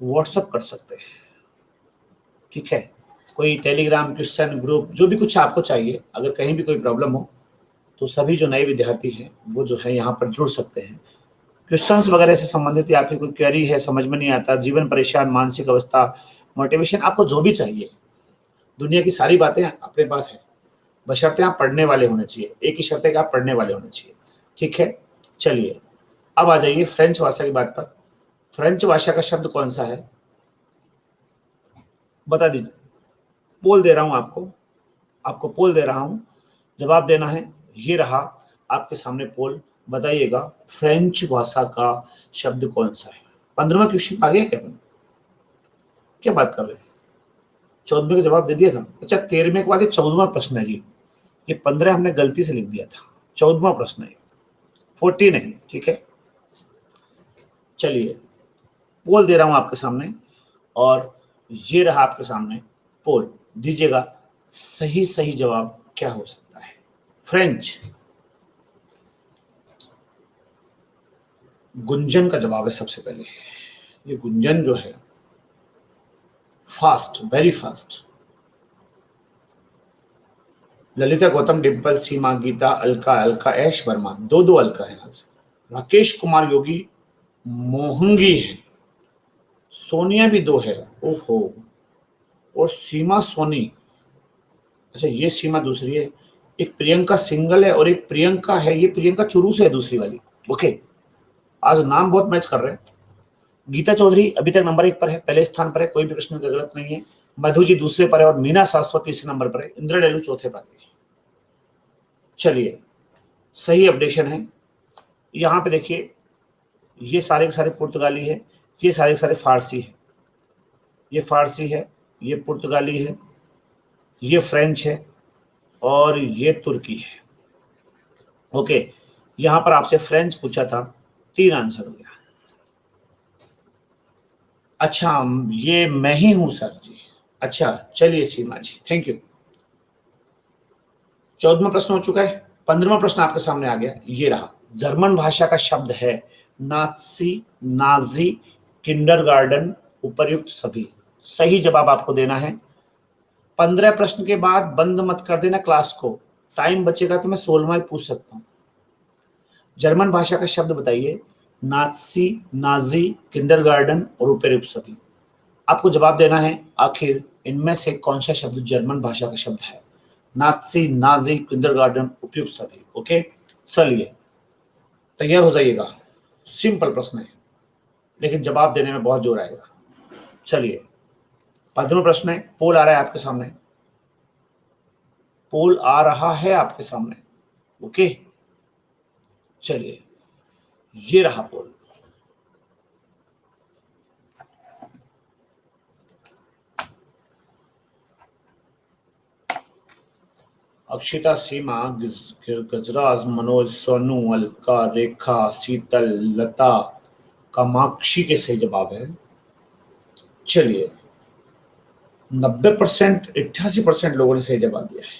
Speaker 1: व्हाट्सअप कर सकते हैं, ठीक है। कोई टेलीग्राम, क्वेश्चन ग्रुप, जो भी कुछ आपको चाहिए, अगर कहीं भी कोई प्रॉब्लम हो तो सभी जो नए विद्यार्थी हैं वो जो है यहाँ पर जुड़ सकते हैं। क्वेश्चंस वगैरह से संबंधित या आपकी कोई क्वेरी है, समझ में नहीं आता, जीवन परेशान, मानसिक अवस्था, मोटिवेशन, आपको जो भी चाहिए, दुनिया की सारी बातें अपने पास है, बशर्ते आप पढ़ने वाले होने चाहिए। एक ही शर्त है कि आप पढ़ने वाले होने चाहिए, ठीक है। चलिए अब आ जाइए फ्रेंच भाषा की बात पर। फ्रेंच भाषा का शब्द कौन सा है, बता दीजिए। पोल दे रहा हूं आपको, आपको पोल दे रहा हूं, जवाब देना है। ये रहा आपके सामने पोल, बताइएगा फ्रेंच भाषा का शब्द कौन सा है। 15वां क्वेश्चन आ गया क्या? क्या बात कर रहे हैं, 14वें का जवाब दे दिया था। अच्छा 13वें के बाद ये 14वां प्रश्न है जी, ये 15 हमने गलती से लिख दिया था, 14वां प्रश्न है। 14 है, ठीक है। चलिए पोल दे रहा हूं आपके सामने और ये रहा आपके सामने पोल। दीजिएगा सही सही जवाब क्या हो सकता है। फ्रेंच, गुंजन का जवाब है सबसे पहले। ये गुंजन जो है fast, very fast. Lalita Gautam, Dimple, Seema, Geeta, Alka, Alka Ash Verma, दो दो अलका है आज। राकेश कुमार योगी, मोहंगी है, सोनिया भी दो है, ओहो, और सीमा सोनी। अच्छा ये सीमा दूसरी है, एक प्रियंका सिंगल है और एक प्रियंका है, ये प्रियंका चुरू से है दूसरी वाली। ओके, आज नाम बहुत मैच कर रहे हैं। गीता चौधरी अभी तक नंबर 1 पर है, पहले स्थान पर है, कोई भी प्रश्न का गलत नहीं है। मधु जी दूसरे पर है और मीना शाश्वत तीसरे नंबर पर है। इंद्र डेलू चौथे पर है। चलिए सही अपडेशन है। यहाँ पे देखिए ये सारे के सारे पुर्तगाली है, ये सारे के सारे फारसी है। ये फारसी है, ये पुर्तगाली है, ये फ्रेंच है और ये तुर्की है। ओके, यहां पर आपसे फ्रेंच पूछा था, 3 आंसर हो गया। अच्छा ये मैं ही हूं सर जी। अच्छा चलिए सीमा जी, थैंक यू। 14वां प्रश्न हो चुका है। 15वां प्रश्न आपके सामने आ गया, ये रहा। जर्मन भाषा का शब्द है नाजी, नाजी, किंडरगार्टन, उपर्युक्त सभी। सही जवाब आपको देना है। 15 प्रश्न के बाद बंद मत कर देना क्लास को, टाइम बचेगा तो मैं 16वां पूछ सकता हूं। जर्मन भाषा का शब्द बताइए। नाजी, नाजी, किंडरगार्टन और उपर्युक्त सभी। आपको जवाब देना है आखिर इनमें से कौन सा शब्द जर्मन भाषा का शब्द है। नाजी, नाजी, किंडरगार्टन, उपयुक्त सभी। ओके, चलिए तैयार हो जाइएगा। सिंपल प्रश्न है लेकिन जवाब देने में बहुत जोर आएगा। चलिए 15वां प्रश्न है, पोल आ रहा है आपके सामने, पोल आ रहा है आपके सामने। ओके चलिए ये रहा पोल। अक्षिता, सीमा, गजराज, मनोज, सोनू, अलका, रेखा, शीतल, लता, कामाक्षी के सही जवाब है। चलिए 90%, 88% लोगों ने सही जवाब दिया है।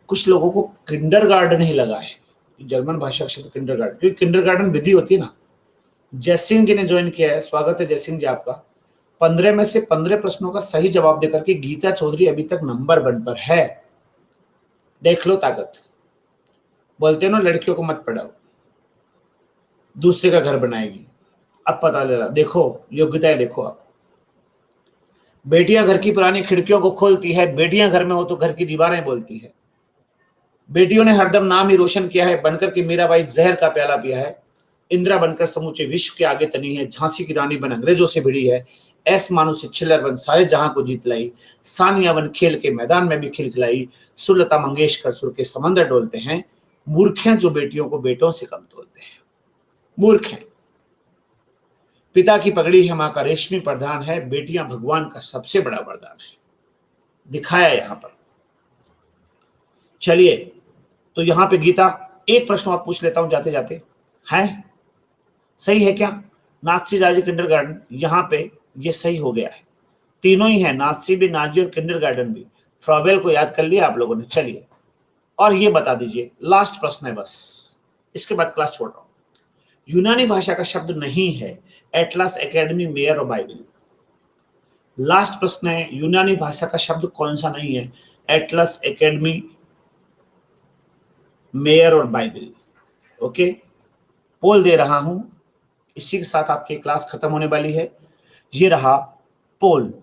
Speaker 1: कुछ लोगों को किंडरगार्टन ही लगा है, जर्मन भाषा का शब्द किंडरगार्टन, क्योंकि किंडरगार्टन विधि होती है ना। जयसिंह जी ने ज्वाइन किया है, स्वागत है जयसिंह जी आपका। 15 में से 15 प्रश्नों का सही जवाब देकर के गीता चौधरी अभी तक नंबर 1 पर है। देख लो ताकत। बोलते हो ना लड़कियों को मत पढ़ाओ, दूसरे का घर बनाएगी। अब पता चला, देखो योग्यताएं देखो आप। बेटियां घर की पुरानी खिड़कियों को खोलती है, बेटियां घर में हो तो घर की दीवारें बोलती है। बेटियों ने हरदम नाम ही रोशन किया है, बनकर के मीराबाई जहर का प्याला पिया है। इंदिरा बनकर समूचे विश्व के आगे तनी है, झांसी की रानी बन अंग्रेजों से भिड़ी है। ऐस मानो से छिल्लर बन सारे जहां को जीत लाई, सानिया बन खेल के मैदान में भी खिलखिलाई। सुलता मंगेशकर सुर के समंदर डोलते हैं, मूर्ख हैं जो बेटियों को बेटों से कम तोलते हैं। मूर्ख हैं। पिता की पगड़ी है, मां का रेशमी प्रधान है, बेटियां भगवान का सबसे बड़ा वरदान है। दिखाया यहां पर। चलिए तो यहां पे गीता, एक प्रश्न आप पूछ लेता हूं जाते जाते, है सही है क्या। नाथसी, जाजी, किंडरगार्टन, यहाँ पे ये सही हो गया है। तीनों ही है, नाथसी भी, नाजी और किंडरगार्टन भी। फ्रॉबेल को याद कर लिया आप लोगों ने। चलिए और ये बता दीजिए, लास्ट प्रश्न है बस, इसके बाद क्लास छोड़ रहा हूं। यूनानी भाषा का शब्द नहीं है एटलस, एकेडमी, मेयर और बाइबल। लास्ट प्रश्न है, यूनानी भाषा का शब्द कौन सा नहीं है एटलस, एकेडमी, मेयर और बाइबल। ओके, पोल दे रहा हूं, इसी के साथ आपकी क्लास खत्म होने वाली है। ये रहा पोल।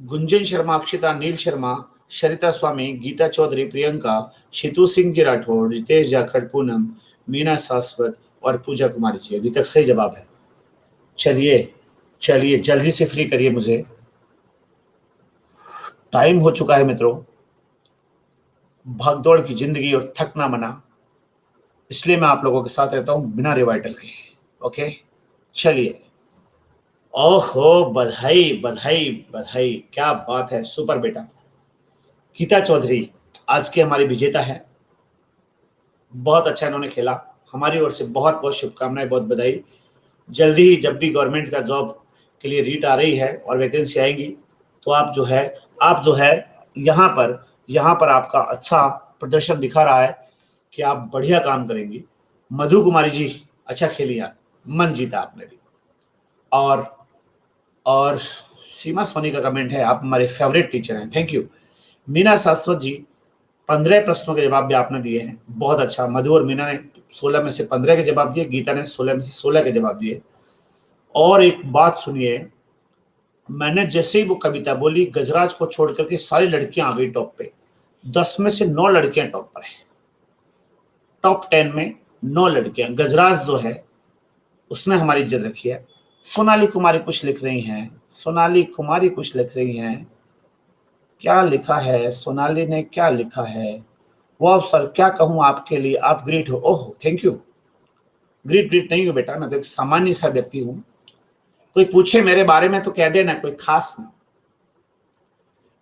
Speaker 1: गुंजन शर्मा, अक्षिता, नील शर्मा, शरिता स्वामी, गीता चौधरी, प्रियंका, शितू सिंह जी राठौर, रितेश जाखड़, पूनम, मीना शाश्वत और पूजा कुमारी जी अभी तक सही जवाब है। चलिए चलिए जल्दी से फ्री करिए मुझे, टाइम हो चुका है मित्रों। भागदौड़ की जिंदगी और थकना मना, इसलिए मैं आप लोगों के साथ रहता हूं बिना रिवाइटल के। ओके चलिए, ओहो बधाई बधाई बधाई, क्या बात है, सुपर बेटा। गीता चौधरी आज के हमारे विजेता हैं, बहुत अच्छा इन्होंने खेला। हमारी ओर से बहुत बहुत शुभकामनाएं, बहुत बधाई। जल्दी ही जब भी गवर्नमेंट का जॉब के लिए रीट आ रही है और वैकेंसी आएगी तो आप जो है यहाँ पर आपका अच्छा प्रदर्शन दिखा रहा है कि आप बढ़िया काम करेंगी। मधु कुमारी जी अच्छा खेली, यार मन जीता आपने भी। और सीमा सोनी का कमेंट है, आप हमारे फेवरेट टीचर हैं, थैंक यू। मीना शाश्वत जी 15 प्रश्नों के जवाब भी आपने दिए हैं, बहुत अच्छा। मधु और मीना ने 16 में से 15 के जवाब दिए, गीता ने 16 में से 16 के जवाब दिए। और एक बात सुनिए, मैंने जैसे ही वो कविता बोली, गजराज को छोड़ करके सारी लड़कियां आ गई टॉप पे। 10 में से 9 लड़कियां टॉप पर हैं, टॉप 10 में 9 लड़कियां। गजराज जो है उसने हमारी इज्जत रखी है। सोनाली कुमारी कुछ लिख रही हैं, सोनाली कुमारी कुछ लिख रही हैं। क्या लिखा है सोनाली ने, क्या लिखा है? वाह सर, क्या कहूं आपके लिए, आप ग्रेट हो। Oh thank you. ग्रेट नहीं हो बेटा, मैं तो एक सामान्य सा व्यक्ति हूं। कोई पूछे मेरे बारे में तो कह देना कोई खास नहीं,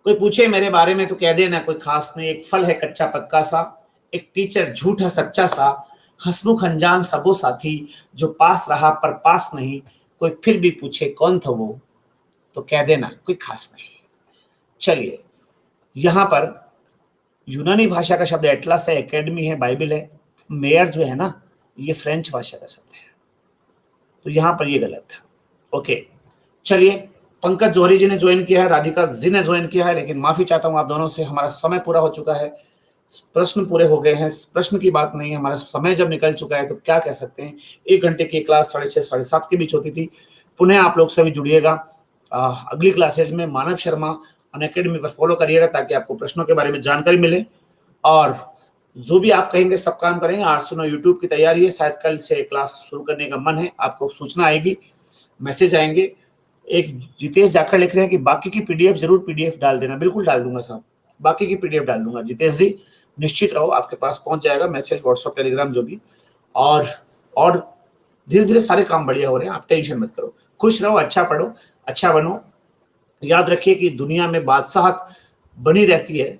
Speaker 1: कोई पूछे मेरे बारे में तो कह देना कोई खास नहीं। एक फल है कच्चा पक्का सा, एक टीचर झूठा सच्चा सा, हंसमुख अनजान सबो साथी, जो पास रहा पर पास नहीं, कोई फिर भी पूछे कौन था वो, तो कह देना कोई खास नहीं। चलिए, यहां पर यूनानी भाषा का शब्द एटलस है, एकेडमी है, बाइबल है। मेयर जो है ना, ये फ्रेंच भाषा का शब्द है, तो यहां पर ये गलत था। ओके, चलिए, पंकज जौहरी जी ने ज्वाइन किया है, राधिका जी ने ज्वाइन किया है, लेकिन माफी चाहता हूं आप दोनों से, हमारा समय पूरा हो चुका है, प्रश्न पूरे हो गए हैं। प्रश्न की बात नहीं है, हमारा समय जब निकल चुका है तो क्या कह सकते हैं। 1 घंटे की क्लास 6:30 7:30 के बीच होती थी। पुनः आप लोग सभी जुड़िएगा अगली क्लासेज में। मानव शर्मा अनअकैडमी पर फॉलो करिएगा ताकि आपको प्रश्नों के बारे में जानकारी मिले, और जो भी आप कहेंगे सब काम करेंगे। 809 यूट्यूब की तैयारी है, शायद कल से क्लास शुरू करने का मन है, आपको सूचना आएगी, मैसेज आएंगे। एक जितेश जाखड़ लिख रहे हैं कि बाकी की पीडीएफ जरूर पीडीएफ डाल देना। बिल्कुल डाल दूंगा साहब, बाकी की पीडीएफ डाल दूंगा। जितेश जी निश्चित रहो, आपके पास पहुंच जाएगा मैसेज, व्हाट्सएप, टेलीग्राम जो भी। और धीरे धीरे सारे काम बढ़िया हो रहे हैं, आप टेंशन मत करो। खुश रहो, अच्छा पढ़ो, अच्छा बनो। याद रखिए कि दुनिया में बादशाहत बनी रहती है,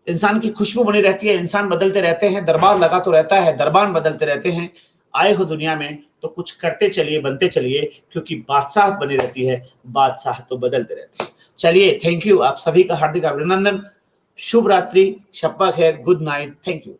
Speaker 1: इंसान की खुशबू बनी रहती है। इंसान बदलते रहते हैं, दरबार लगा तो रहता है, दरबार बदलते रहते हैं। आए हो दुनिया में तो कुछ करते चलिए, बनते चलिए, क्योंकि बादशाहत बनी रहती है, बादशाह तो बदलते रहते हैं। चलिए, थैंक यू, आप सभी का हार्दिक अभिनंदन। शुभ रात्रि, शब्बा खैर, गुड नाइट, थैंक यू।